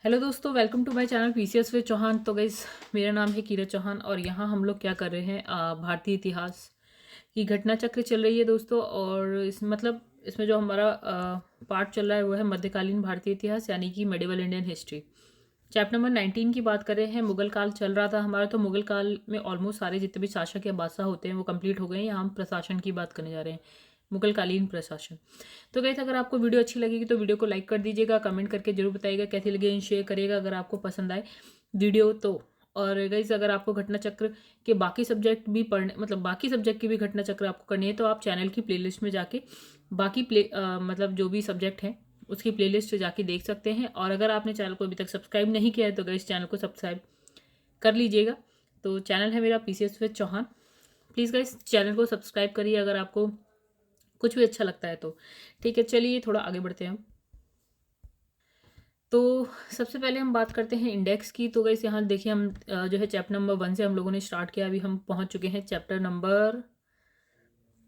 Hello दोस्तों, welcome to my channel PCS with Chauhan. तो guys, मेरा नाम है कीरत चौहान और यहाँ हम लोग क्या कर रहे हैं, भारतीय इतिहास की घटना चक्र चल रही है दोस्तों। और इसमें जो हमारा पार्ट चल रहा है वो है मध्यकालीन भारतीय इतिहास, यानी कि medieval Indian history. Chapter number 19 की बात कर रहे हैं। मुगल काल चल रहा था हमारा, तो मुगल काल में ऑलमोस्ट सारे जितने भी शासक या बादशाह होते हैं वो कंप्लीट हो गए हैं। यहाँ हम प्रशासन की बात करने जा रहे हैं, मुगल कालीन प्रशासन। तो गाइस, अगर आपको वीडियो अच्छी लगेगी तो वीडियो को लाइक कर दीजिएगा, कमेंट करके जरूर बताइएगा कैसी लगी, शेयर करिएगा अगर आपको पसंद आए वीडियो तो। और गाइस, अगर आपको घटना चक्र के बाकी सब्जेक्ट भी पढ़ने, बाकी सब्जेक्ट की भी घटना चक्र आपको करनी है, तो आप चैनल की प्लेलिस्ट में जाके बाकी जो भी सब्जेक्ट हैं उसकी प्लेलिस्ट जाके देख सकते हैं। और अगर आपने चैनल को अभी तक सब्सक्राइब नहीं किया है तो गाइस, चैनल को सब्सक्राइब कर लीजिएगा। तो चैनल है मेरा PCS with Chauhan. Please guys, channel को सब्सक्राइब करिए अगर आपको कुछ भी अच्छा लगता है तो। ठीक है, चलिए थोड़ा आगे बढ़ते हैं हम। तो सबसे पहले हम बात करते हैं इंडेक्स की। तो गाइस, यहाँ देखिए हम जो है चैप्टर नंबर 1 से हम लोगों ने स्टार्ट किया, अभी हम पहुंच चुके हैं चैप्टर नंबर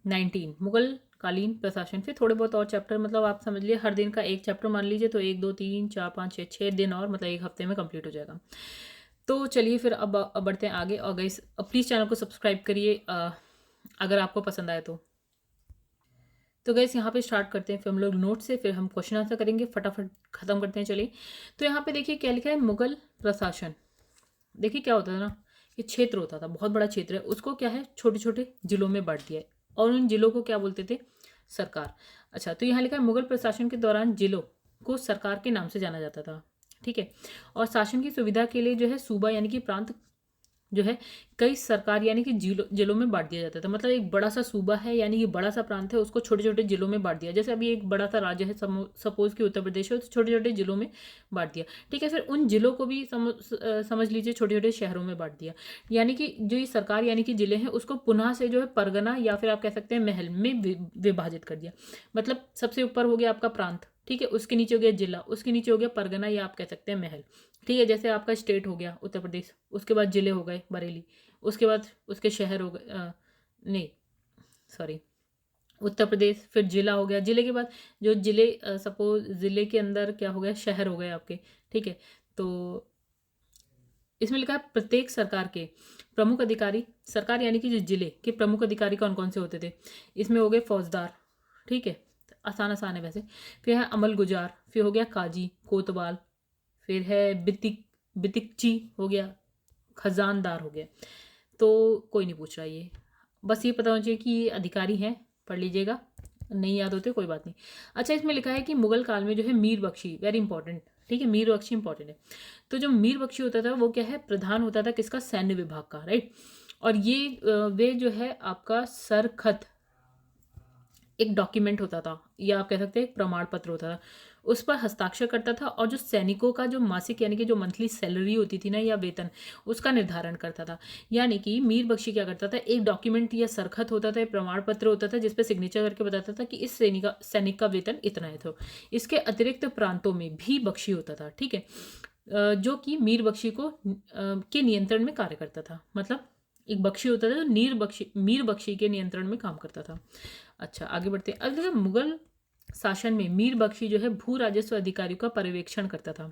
19, मुगल कालीन प्रशासन। फिर थोड़े बहुत और चैप्टर, आप समझ लिए हर दिन का एक चैप्टर मान लीजिए, तो 1 2 3 4 5 6 6 दिन और एक हफ्ते में कंप्लीट हो जाएगा। तो चलिए फिर अब बढ़ते हैं आगे। और गाइस, प्लीज़ चैनल को सब्सक्राइब करिए अगर आपको पसंद आए तो। तो गैस, यहाँ पे स्टार्ट करते हैं, फिर हम लोग नोट से, फिर हम क्वेश्चन आंसर करेंगे, फटाफट खत्म करते हैं। चलिए, तो यहाँ पे देखिए क्या लिखा है, मुगल प्रशासन। देखिए क्या होता था ना, ये क्षेत्र होता था, बहुत बड़ा क्षेत्र है, उसको क्या है छोटे छोटे जिलों में बांट दिया है, और उन जिलों को क्या बोलते थे, सरकार। अच्छा, तो यहाँ लिखा है मुगल प्रशासन के दौरान जिलों को सरकार के नाम से जाना जाता था। ठीक है, और शासन की सुविधा के लिए जो है सूबा यानी कि प्रांत जो है कई सरकार यानी कि जिलों जिलों में बांट दिया जाता था। एक बड़ा सा सूबा है यानी कि बड़ा सा प्रांत है, उसको छोटे छोटे जिलों में बांट दिया। जैसे अभी एक बड़ा सा राज्य है, सपोज कि उत्तर प्रदेश है, तो छोटे छोटे जिलों में बांट दिया। ठीक है, फिर उन जिलों को भी समझ लीजिए छोटे छोटे शहरों में बांट दिया। यानी कि जो ये सरकार यानी कि जिले हैं उसको पुनः से जो है परगना या फिर आप कह सकते हैं महल में विभाजित कर दिया। सबसे ऊपर हो गया आपका प्रांत, ठीक है, उसके नीचे हो गया जिला, उसके नीचे हो गया परगना या आप कह सकते हैं महल। ठीक है, जैसे आपका स्टेट हो गया उत्तर प्रदेश, उसके बाद जिले हो गए बरेली, उसके बाद उसके शहर हो गए, नहीं सॉरी, उत्तर प्रदेश, फिर जिला हो गया, जिले के बाद जो जिले, सपोज जिले के अंदर क्या हो गया, शहर हो गए आपके। ठीक है, तो इसमें लिखा है प्रत्येक सरकार के प्रमुख अधिकारी, सरकार यानी कि जो जिले के प्रमुख अधिकारी कौन कौन से होते थे, इसमें हो गए फौजदार। ठीक है, आसान आसान है वैसे। फिर है अमल गुजार, फिर हो गया काजी कोतवाल, फिर है बितिकची हो गया, खजानदार हो गया। तो कोई नहीं पूछ रहा ये, बस ये पता होना चाहिए कि ये अधिकारी हैं, पढ़ लीजिएगा, नहीं याद होते कोई बात नहीं। अच्छा, इसमें लिखा है कि मुगल काल में जो है मीर बख्शी, वेरी इंपॉर्टेंट, ठीक है, मीर बख्शी इंपॉर्टेंट है। तो जो मीर बख्शी होता था वो क्या है, प्रधान होता था किसका, सैन्य विभाग का, राइट। और ये वे जो है आपका सरखत एक डॉक्यूमेंट होता था, या आप कह सकते हैं एक प्रमाण पत्र होता था, उस पर हस्ताक्षर करता था, और जो सैनिकों का जो मासिक यानी कि जो मंथली सैलरी होती थी ना या वेतन, उसका निर्धारण करता था। यानी कि मीर बख्शी क्या करता था, एक डॉक्यूमेंट या सरखत होता था, एक प्रमाण पत्र होता था जिसपे सिग्नेचर करके बताता था कि इस सैनिक का वेतन इतना है। तो इसके अतिरिक्त प्रांतों में भी बख्शी होता था, ठीक है, जो कि मीर बख्शी को के नियंत्रण में कार्य करता था। एक बख्शी होता था जो मीर बख्शी के नियंत्रण में काम करता था। अच्छा, आगे बढ़ते हैं। अब देखिए, मुगल शासन में मीर बख्शी जो है भू राजस्व अधिकारियों का पर्यवेक्षण करता था।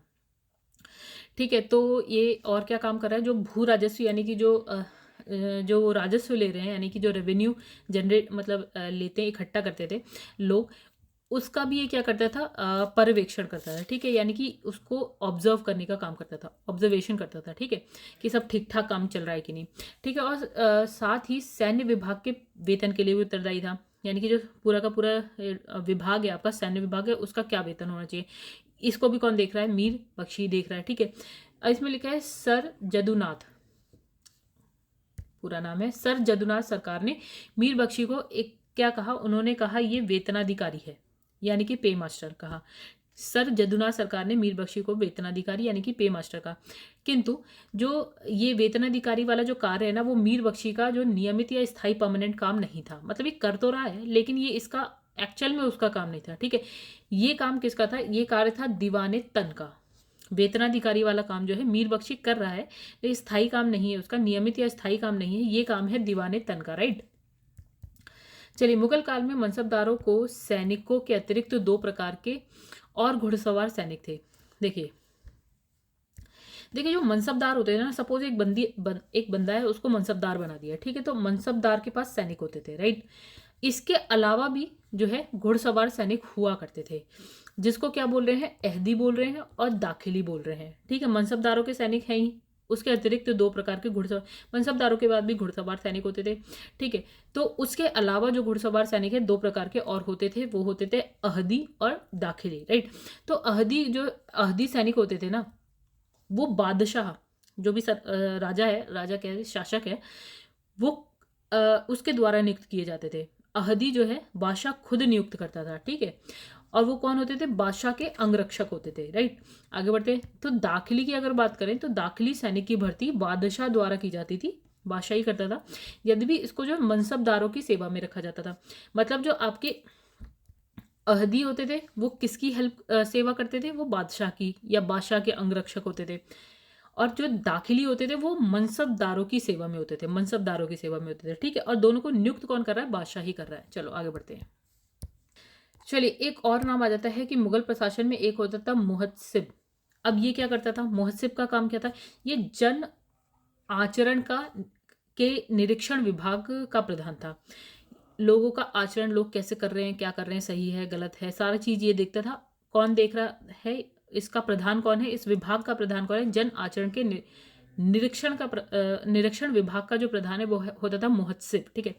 ठीक है, तो ये और क्या काम कर रहा है, जो भू राजस्व यानी कि जो राजस्व ले रहे हैं, यानी कि जो रेवेन्यू जनरेट लेते हैं, इकट्ठा करते थे लोग, उसका भी ये क्या करता था, पर्यवेक्षण करता था। ठीक है, यानी कि उसको ऑब्जर्व करने का काम करता था, ऑब्जर्वेशन करता था। ठीक है, कि सब ठीक ठाक काम चल रहा है कि नहीं। ठीक है, और साथ ही सैन्य विभाग के वेतन के लिए भी उत्तरदायी था। यानी कि जो पूरा का पूरा विभाग है आपका, सैन्य विभाग है, उसका क्या वेतन होना चाहिए, इसको भी कौन देख रहा है, मीर बख्शी देख रहा है। ठीक है, इसमें लिखा है सर जदुनाथ, पूरा नाम है सर जदुनाथ सरकार ने मीर बख्शी को एक क्या कहा, उन्होंने कहा ये वेतनाधिकारी है, यानी कि पे मास्टर कहा। सर जदुनाथ सरकार ने मीर बख्शी को वेतनाधिकारी यानी कि पे मास्टर का। किंतु जो ये वेतनाधिकारी वाला जो कार्य है ना, वो मीर बख्शी का जो नियमित या स्थायी परमानेंट काम नहीं था। ये कर तो रहा है, लेकिन ये इसका एक्चुअल में उसका काम नहीं था। ठीक है, ये काम किसका था, ये कार्य था दीवाने तन का। वेतनाधिकारी वाला काम जो है मीर बख्शी कर रहा है, लेकिन स्थायी काम नहीं है उसका, नियमित या स्थायी काम नहीं है, ये काम है दीवाने तन का, राइट। चलिए, मुगल काल में मनसबदारों को सैनिकों के अतिरिक्त दो प्रकार के और घुड़सवार सैनिक थे। देखिए, देखिए जो मनसबदार होते हैं ना, सपोज एक बंदा है, उसको मनसबदार बना दिया, ठीक है, तो मनसबदार के पास सैनिक होते थे, राइट। इसके अलावा भी जो है घुड़सवार सैनिक हुआ करते थे, जिसको क्या बोल रहे हैं, अहदी बोल रहे हैं और दाखिली बोल रहे हैं, ठीक है। मनसबदारों के सैनिक हैं ही, उसके अतिरिक्त दो प्रकार के घुड़सवार, मनसबदारों के बाद भी घुड़सवार सैनिक होते थे, ठीक है। तो उसके अलावा जो घुड़सवार सैनिक है दो प्रकार के और होते थे, वो होते थे अहदी और दाखिली, राइट। तो अहदी सैनिक होते थे ना, वो बादशाह, जो भी राजा है, राजा क्या है, शासक है, वो उसके द्वारा नियुक्त किए जाते थे। अहदी जो है बादशाह खुद नियुक्त करता था, ठीक है। और वो कौन होते थे, बादशाह के अंगरक्षक होते थे, राइट। आगे बढ़ते हैं, तो दाखिली की अगर बात करें तो दाखिली सैनिक की भर्ती बादशाह द्वारा की जाती थी, बादशाह ही करता था, यद्यपि इसको जो मनसबदारों की सेवा में रखा जाता था। मतलब जो आपके अहदी होते थे वो किसकी सेवा करते थे, वो बादशाह की या बादशाह के अंगरक्षक होते थे। और जो दाखिली होते थे वो मनसबदारों की सेवा में होते थे, मनसबदारों की सेवा में होते थे, ठीक है। और दोनों को नियुक्त कौन कर रहा है, बादशाह ही कर रहा है। चलो आगे बढ़ते हैं। चलिए एक और नाम आ जाता है कि मुगल प्रशासन में एक होता था मुहत्सिब। अब ये क्या करता था, मुहत्सिब का काम क्या था, ये जन आचरण के निरीक्षण विभाग का प्रधान था। लोगों का आचरण, लोग कैसे कर रहे हैं, क्या कर रहे हैं, सही है गलत है, सारा चीज ये देखता था। कौन देख रहा है, इसका प्रधान कौन है, इस विभाग का प्रधान कौन है, जन आचरण के निरीक्षण विभाग का जो प्रधान है वो होता था मुहत्सिब, ठीक है।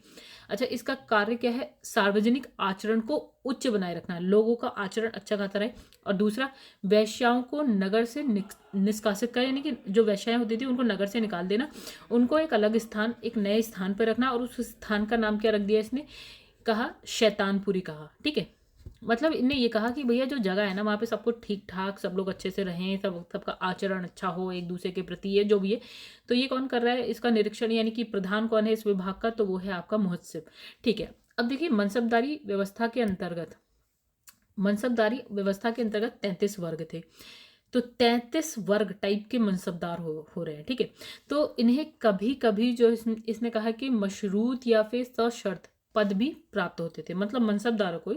अच्छा, इसका कार्य क्या है, सार्वजनिक आचरण को उच्च बनाए रखना, लोगों का आचरण अच्छा खासा रहे। और दूसरा, वैश्याओं को नगर से निष्कासित कर, यानी कि जो वैश्याएं होती थी उनको नगर से निकाल देना, उनको एक अलग स्थान, एक नए स्थान पर रखना। और उस स्थान का नाम क्या रख दिया इसने, कहा शैतानपुरी कहा, ठीक है। मतलब इनने ये कहा कि भैया जो जगह है ना, वहाँ पे सबको ठीक ठाक, सब लोग अच्छे से रहें, सबका आचरण अच्छा हो एक दूसरे के प्रति, ये जो भी है। तो ये कौन कर रहा है इसका निरीक्षण, यानी कि प्रधान कौन है इस विभाग का, तो वो है आपका मुहत्सिब, ठीक है। अब देखिए मनसबदारी व्यवस्था के अंतर्गत 33 वर्ग थे। तो 33 वर्ग टाइप के मनसबदार हो रहे हैं, ठीक है। तो इन्हें कभी कभी जो इसने कहा कि मशरूत या फिर सशर्त पद भी प्राप्त होते थे। मतलब मनसबदारों को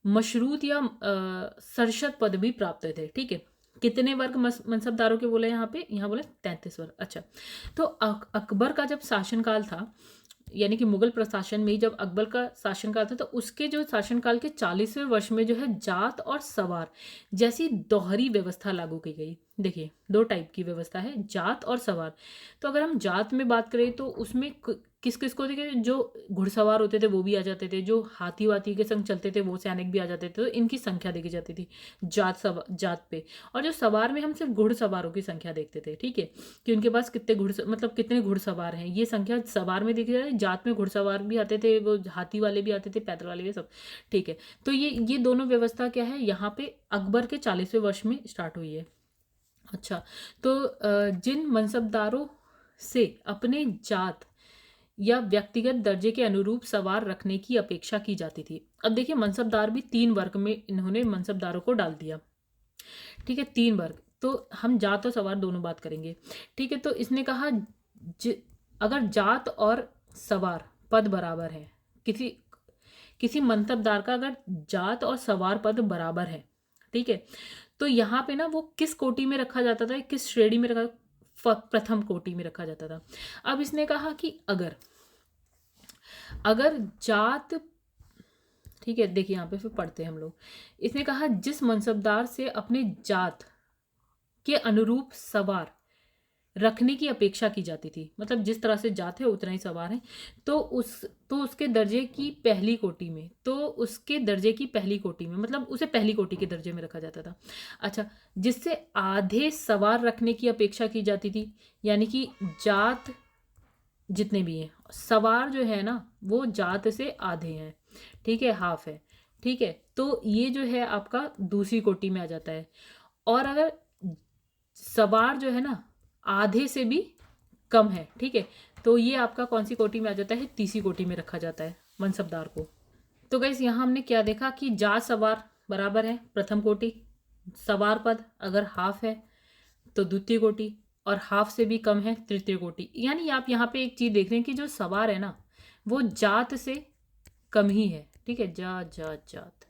मशरूत या सरशत पद भी प्राप्त थे, ठीक है। कितने वर्ग मनसबदारों के बोले यहाँ पे, यहाँ बोले 33 वर्ग। अच्छा, तो अकबर का जब शासनकाल था, यानी कि मुगल प्रशासन में ही जब अकबर का शासनकाल था, तो उसके जो शासनकाल के 40वें वर्ष में जो है जात और सवार जैसी दोहरी व्यवस्था लागू की गई। देखिए दो टाइप की व्यवस्था है, जात और सवार। तो अगर हम जात में बात करें तो उसमें किस किस को देखिए, जो घुड़सवार होते थे वो भी आ जाते थे, जो हाथी वाथी के संग चलते थे वो सैनिक भी आ जाते थे। तो इनकी संख्या देखी जाती थी जात पे। और जो सवार में हम सिर्फ घुड़सवारों की संख्या देखते थे, ठीक है, कि उनके पास कितने घुड़सवार हैं, ये संख्या सवार में देखी जाती। जात में घुड़सवार भी आते थे, वो हाथी वाले भी आते थे, पैदल वाले भी, सब, ठीक है। तो ये दोनों व्यवस्था क्या है, यहाँ पे अकबर के 40वें वर्ष में स्टार्ट हुई है। अच्छा, तो जिन मनसबदारों से अपने जात या व्यक्तिगत दर्जे के अनुरूप सवार रखने की अपेक्षा की जाती थी। अब देखिए मनसबदार भी 3 वर्ग में इन्होंने मनसबदारों को डाल दिया, ठीक है, 3 वर्ग। तो हम जात और सवार दोनों बात करेंगे, ठीक है। तो इसने कहा अगर जात और सवार पद बराबर है, किसी मनसबदार का अगर जात और सवार पद बराबर है, ठीक है, तो यहाँ पे ना वो किस कोटि में रखा जाता था, किस श्रेणी में रखा, प्रथम कोटि में रखा जाता था। अब इसने कहा कि अगर जात, ठीक है, देखिए यहाँ पे फिर पढ़ते हैं हम लोग। इसने कहा जिस मनसबदार से अपने जात के अनुरूप सवार रखने की अपेक्षा की जाती थी, मतलब जिस तरह से जात है उतना ही सवार है, तो उसके दर्जे की पहली कोटि में, मतलब उसे पहली कोटि के दर्जे में रखा जाता था। अच्छा, जिससे आधे सवार रखने की अपेक्षा की जाती थी, यानी कि जात जितने भी हैं, सवार जो है ना वो जात से आधे हैं, ठीक है, हाफ है, ठीक है। तो ये जो है आपका दूसरी कोटि में आ जाता है। और अगर सवार जो है ना आधे से भी कम है, ठीक है, तो ये आपका कौन सी कोटि में आ जाता है, तीसरी कोटि में रखा जाता है मनसबदार को। तो गाइस यहाँ हमने क्या देखा कि जात सवार बराबर है प्रथम कोटि, सवार पद अगर हाफ है तो द्वितीय कोटि, और हाफ से भी कम है तृतीय कोटि। यानी आप यहाँ पे एक चीज देख रहे हैं कि जो सवार है ना वो जात से कम ही है, ठीक है, जात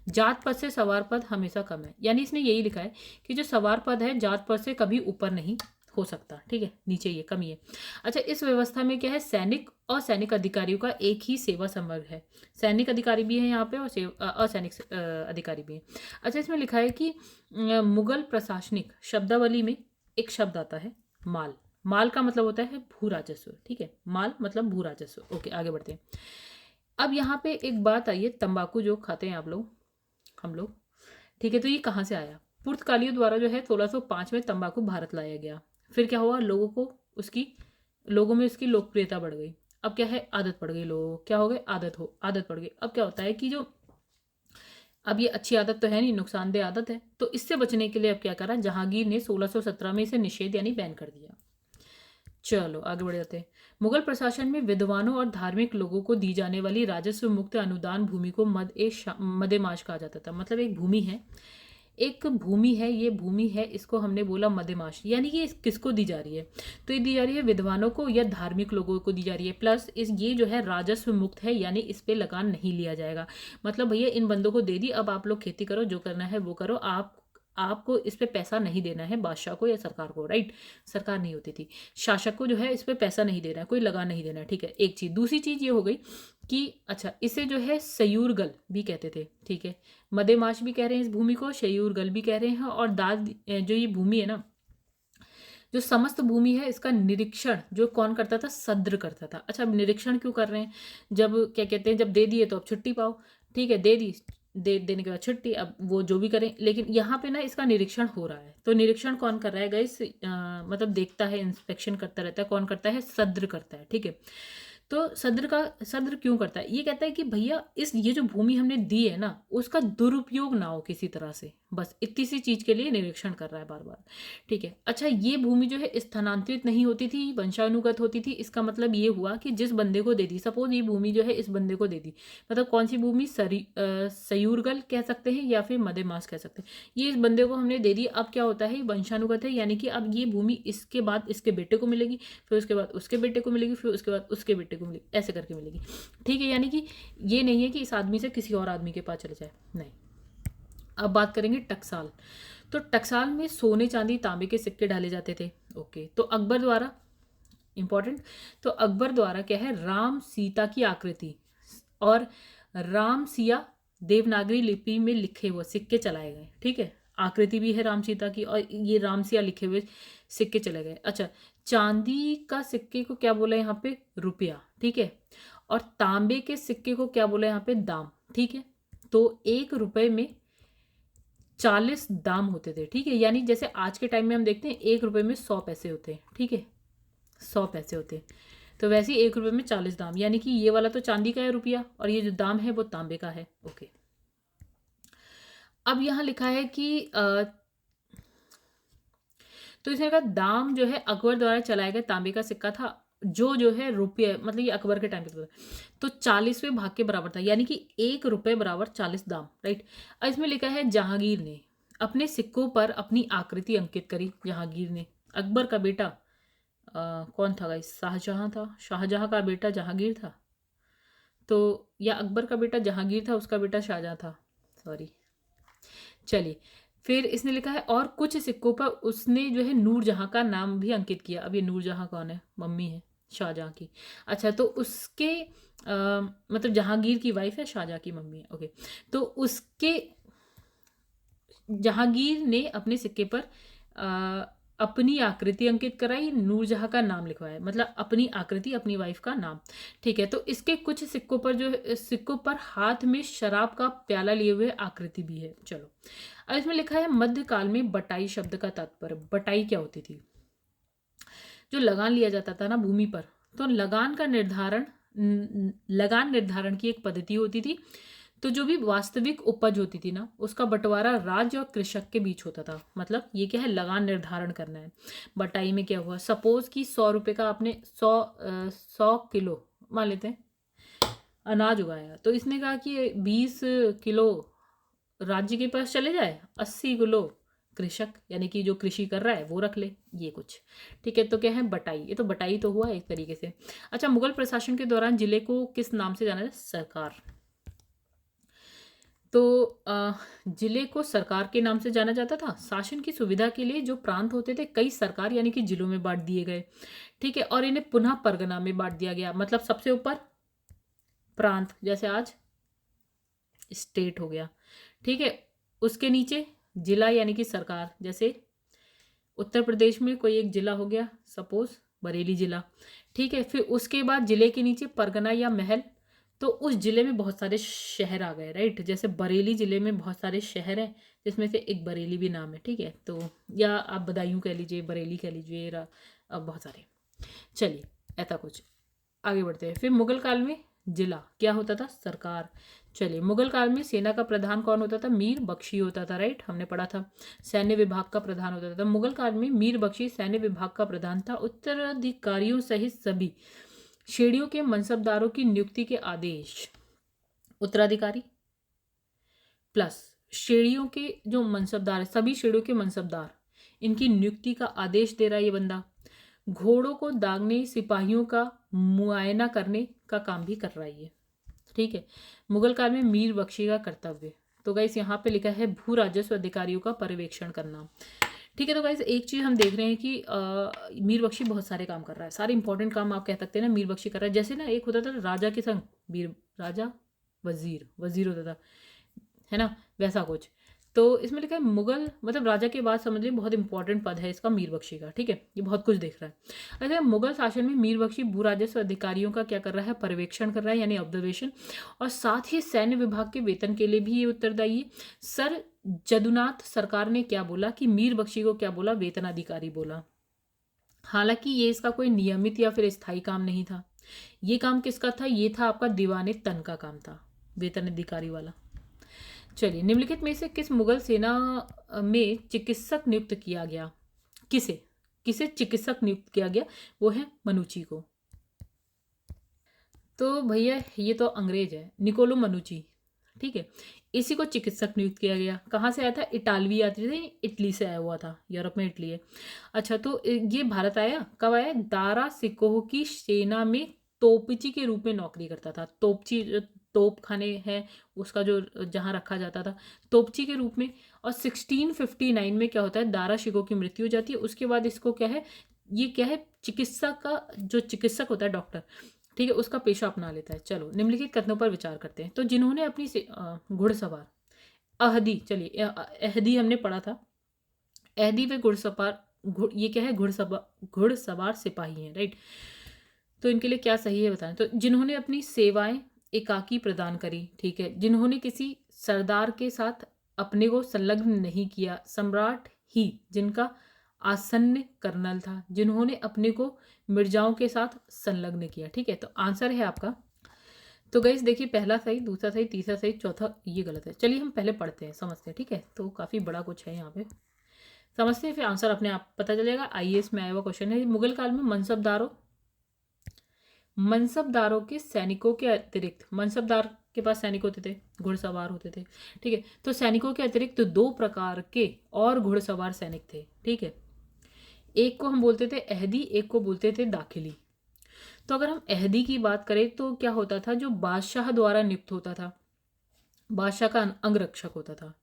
जात पद से सवार पद हमेशा कम है, यानी इसने यही लिखा है कि जो सवार पद है जात पद से कभी ऊपर नहीं हो सकता। ठीक है, नीचे ये कमी है। अच्छा, इस व्यवस्था में क्या है, सैनिक और सैनिक अधिकारियों का एक ही सेवा संवर्ग है। सैनिक अधिकारी भी है यहाँ पे और असैनिक अधिकारी भी है। अच्छा, इसमें लिखा है कि मुगल प्रशासनिक शब्दावली में एक शब्द आता है माल। माल का मतलब होता है भू राजस्व। ठीक है, माल मतलब भू राजस्व। ओके, आगे बढ़ते हैं। अब यहाँ पे एक बात आई है, तंबाकू जो खाते हैं आप लोग, हम लोग, ठीक है, तो ये कहाँ से आया? पुर्तगालियों द्वारा जो है 1605 में तंबाकू भारत लाया गया। फिर क्या हुआ, लोगों में उसकी लोकप्रियता बढ़ गई। अब क्या है, आदत पड़ गई लोगों को। क्या हो गए, आदत पड़ गई। अब क्या होता है कि जो अब ये अच्छी आदत तो है नहीं, नुकसानदेह आदत है, तो इससे बचने के लिए अब क्या करा, जहांगीर ने 1617 में इसे निषेध यानी बैन कर दिया। चलो आगे बढ़ जाते हैं। मुगल प्रशासन में विद्वानों और धार्मिक लोगों को दी जाने वाली राजस्व मुक्त अनुदान भूमि को मदेमाश कहा जाता था। मतलब एक भूमि है, ये भूमि है, इसको हमने बोला मदेमाश, यानी कि किसको दी जा रही है, तो ये दी जा रही है विद्वानों को या धार्मिक लोगों को दी जा रही है। प्लस ये जो है राजस्व मुक्त है, यानी इस पे लगान नहीं लिया जाएगा। मतलब भैया इन बंदों को दे दी, अब आप लोग खेती करो, जो करना है वो करो, आपको इस पे पैसा नहीं देना है बादशाह को या सरकार को। राइट, सरकार नहीं होती थी, शासक को जो है इस पे पैसा नहीं देना है, कोई लगा नहीं देना है। ठीक है, एक चीज। दूसरी चीज ये हो गई कि अच्छा, इसे जो है सयूरगल भी कहते थे। ठीक है, मदेमाश भी कह रहे हैं इस भूमि को, शयूरगल भी कह रहे हैं। और जो ये भूमि है ना, जो समस्त भूमि है, इसका निरीक्षण जो कौन करता था, सद्र करता था। अच्छा, अब निरीक्षण क्यों कर रहे हैं, जब क्या कहते हैं, जब दे दिए तो अब छुट्टी पाओ। ठीक है, देने के बाद छुट्टी, अब वो जो भी करें, लेकिन यहाँ पे ना इसका निरीक्षण हो रहा है। तो निरीक्षण कौन कर रहा है गाइस, मतलब देखता है, इंस्पेक्शन करता रहता है। कौन करता है, सद्र करता है। ठीक है, तो सद्र क्यों करता है, ये कहता है कि भैया ये जो भूमि हमने दी है ना, उसका दुरुपयोग ना हो किसी तरह से, बस इतनी सी चीज के लिए निरीक्षण कर रहा है बार बार। ठीक है, अच्छा, ये भूमि जो है स्थानांतरित नहीं होती थी, वंशानुगत होती थी। इसका मतलब ये हुआ कि जिस बंदे को दे दी, सपोज ये भूमि जो है इस बंदे को दे दी, मतलब कौन सी भूमि, सयूरगल कह सकते हैं या फिर मदेमास कह सकते हैं, ये इस बंदे को हमने दे दी। अब क्या होता है, वंशानुगत है, यानी कि अब ये भूमि इसके बाद इसके बेटे को मिलेगी, फिर उसके बाद उसके बेटे को मिलेगी, फिर उसके बाद उसके बेटे को मिलेगी, ऐसे करके मिलेगी। ठीक है, यानी कि ये नहीं है कि इस आदमी से किसी और आदमी के पास चले जाए, नहीं। अब बात करेंगे टकसाल। तो टकसाल में सोने चांदी तांबे के सिक्के डाले जाते थे। ओके, तो अकबर द्वारा, इंपॉर्टेंट, तो अकबर द्वारा क्या है, राम सीता की आकृति और राम सिया देवनागरी लिपि में लिखे हुए सिक्के चलाए गए। ठीक है, आकृति भी है राम सीता की और ये राम सिया लिखे हुए सिक्के चले गए। अच्छा, चांदी का सिक्के को क्या बोला यहाँ पे, रुपया। ठीक है, और तांबे के सिक्के को क्या बोला यहाँ पे, दाम। ठीक है, तो 1 रुपए में 40 दाम होते थे। ठीक है, यानी जैसे आज के टाइम में हम देखते हैं 1 रुपए में 100 पैसे होते हैं। ठीक है, 100 पैसे होते हैं, तो वैसे ही 1 रुपए में 40 दाम, यानी कि ये वाला तो चांदी का है रुपया, और ये जो दाम है वो तांबे का है। ओके, अब यहाँ लिखा है कि तो इसने कहा दाम जो है अकबर द्वारा चलाया गया तांबे का सिक्का था, जो है रुपये, मतलब ये अकबर के टाइम पे तो 40वें भाग के बराबर था, यानी कि 1 रुपए बराबर 40 दाम। राइट, अब इसमें लिखा है जहांगीर ने अपने सिक्कों पर अपनी आकृति अंकित करी। जहांगीर ने, अकबर का बेटा कौन था गाइस, शाहजहां था, शाहजहां का बेटा जहांगीर था, तो या अकबर का बेटा जहांगीर था, उसका बेटा शाहजहां था, सॉरी। चलिए, फिर इसने लिखा है और कुछ सिक्कों पर उसने जो है नूरजहां का नाम भी अंकित किया। अब ये नूरजहां कौन है, मम्मी है शाहजहां की। अच्छा, तो उसके मतलब जहांगीर की वाइफ है, शाहजहां की मम्मी है। ओके, तो उसके जहांगीर ने अपने सिक्के पर अपनी आकृति अंकित कराई, नूरजहां का नाम लिखवाया, मतलब अपनी आकृति, अपनी वाइफ का नाम। ठीक है, तो इसके कुछ सिक्कों पर हाथ में शराब का प्याला लिए हुए आकृति भी है। चलो, अब इसमें लिखा है मध्यकाल में बटाई शब्द का तात्पर्य। बटाई क्या होती थी, जो लगान लिया जाता था ना भूमि पर, तो लगान निर्धारण की एक पद्धति होती थी। तो जो भी वास्तविक उपज होती थी ना, उसका बंटवारा राज्य और कृषक के बीच होता था। मतलब ये क्या है, लगान निर्धारण करना है। बटाई में क्या हुआ, सपोज कि 100 रुपए का आपने 100 किलो मान लेते हैं अनाज उगाया, तो इसने कहा कि 20 किलो राज्य के पास चले जाए, 80 किलो कृषक यानी कि जो कृषि कर रहा है वो रख ले, ये कुछ। ठीक है, तो क्या है, बटाई। ये तो बटाई तो हुआ एक तरीके से। अच्छा, मुगल प्रशासन के दौरान जिले को किस नाम से जाना जाता, सरकार। तो जिले को सरकार के नाम से जाना जाता था। शासन की सुविधा के लिए जो प्रांत होते थे कई सरकार यानी कि जिलों में बांट दिए गए, ठीक है, और इन्हें पुनः परगना में बांट दिया गया। मतलब सबसे ऊपर प्रांत, जैसे आज स्टेट हो गया, ठीक है, उसके नीचे जिला यानी कि सरकार, जैसे उत्तर प्रदेश में कोई एक जिला हो गया, सपोज बरेली जिला, ठीक है, फिर उसके बाद जिले के नीचे परगना या महल, तो उस जिले में बहुत सारे शहर आ गए, राइट। जैसे बरेली जिले में बहुत सारे शहर हैं जिसमें से एक बरेली भी नाम है, ठीक है, तो या आप बदायूं कह लीजिए, बरेली कह लीजिए, अब बहुत सारे। चलिए ऐसा कुछ, आगे बढ़ते हैं। फिर मुगल काल में जिला क्या होता था, सरकार। चलिए, मुगल काल में सेना का प्रधान कौन होता था, मीर बख्शी होता था, राइट, हमने पढ़ा था। सैन्य विभाग का प्रधान होता था। मुगल काल में मीर बख्शी सैन्य विभाग का प्रधान था। उत्तराधिकारियों सहित सभी श्रेणियों के मनसबदारों की नियुक्ति के आदेश, उत्तराधिकारी प्लस श्रेणियों के जो मनसबदार है, सभी श्रेणियों के मनसबदार, इनकी नियुक्ति का आदेश दे रहा है ये बंदा। घोड़ों को दागने, सिपाहियों का मुआयना करने का काम भी कर रहा है ये, ठीक है। मुगल काल में मीर बख्शी का कर्तव्य, तो गाइस यहाँ पे लिखा है भू राजस्व अधिकारियों का पर्यवेक्षण करना, ठीक है। तो गाइस एक चीज हम देख रहे हैं कि मीर बख्शी बहुत सारे काम कर रहा है, सारे इंपॉर्टेंट काम आप कह सकते हैं ना मीर बख्शी कर रहा है। जैसे ना एक होता था राजा के संग वीर, राजा वजीर, वजीर होता था, है ना, वैसा कुछ। तो इसमें लिखा है मुगल, मतलब राजा के बाद समझ लीजिए बहुत इंपॉर्टेंट पद है इसका मीर बख्शी का, ठीक है, ये बहुत कुछ देख रहा है। अच्छा, मुगल शासन में मीर बख्शी भू राजस्व अधिकारियों का क्या कर रहा है, पर्यवेक्षण कर रहा है, यानी ऑब्जर्वेशन, और साथ ही सैन्य विभाग के वेतन के लिए भी ये उत्तरदायी है। सर जदुनाथ सरकार ने क्या बोला कि मीर बख्शी को क्या बोला, वेतन अधिकारी बोला। हालांकि ये इसका कोई नियमित या फिर स्थायी काम नहीं था। ये काम किसका था, ये था आपका दीवाने तन का काम था, वेतन अधिकारी वाला। चलिए, निम्नलिखित में से किस मुगल सेना में चिकित्सक नियुक्त किया गया, किसे किसे चिकित्सक नियुक्त किया गया, वो है मनुची को। तो भैया ये तो अंग्रेज है, निकोलो मनुची, ठीक है, इसी को चिकित्सक नियुक्त किया गया। कहाँ से आया था, इटालवी यात्री थे, इटली से आया हुआ था, यूरोप में इटली है। अच्छा, तो ये भारत आया कब आया, दारा सिकोह की सेना में तोपची के रूप में नौकरी करता था। तोपची, तोप खाने हैं उसका जो जहाँ रखा जाता था, तोपची के रूप में। और 1659 में क्या होता है, दारा शिकोह की मृत्यु हो जाती है। उसके बाद इसको क्या है, ये क्या है, चिकित्सा का जो चिकित्सक होता है, डॉक्टर, ठीक है, उसका पेशा अपना लेता है। चलो निम्नलिखित कथनों पर विचार करते हैं। तो जिन्होंने अपनी घुड़सवार अहदी, चलिए अहदी हमने पढ़ा था, अहदी व घुड़सवार, ये क्या है, घुड़सवार सिपाही हैं, राइट। तो इनके लिए क्या सही है बताएं। तो जिन्होंने अपनी सेवाएं एकाकी प्रदान करी, ठीक है, जिन्होंने किसी सरदार के साथ अपने को संलग्न नहीं किया, सम्राट ही जिनका आसन्न कर्नल था, जिन्होंने अपने को मिर्जाओं के साथ संलग्न किया, ठीक है। तो आंसर है आपका, तो गाइस देखिए पहला सही, दूसरा सही, तीसरा सही, चौथा ये गलत है। चलिए हम पहले पढ़ते हैं, समझते हैं, ठीक है। तो काफ़ी बड़ा कुछ है यहाँ पे, समझते हैं, फिर आंसर अपने आप पता चलेगा। आईएएस में आया हुआ क्वेश्चन है। मुगल काल में मनसबदारों के सैनिकों के अतिरिक्त, मनसबदार के पास सैनिक होते थे, घुड़सवार होते थे, ठीक है। तो सैनिकों के अतिरिक्त तो 2 प्रकार के और घुड़सवार सैनिक थे, ठीक है। एक को हम बोलते थे अहदी, एक को बोलते थे दाखिली। तो अगर हम अहदी की बात करें तो क्या होता था, जो बादशाह द्वारा नियुक्त होता था, बादशाह का अंगरक्षक होता था,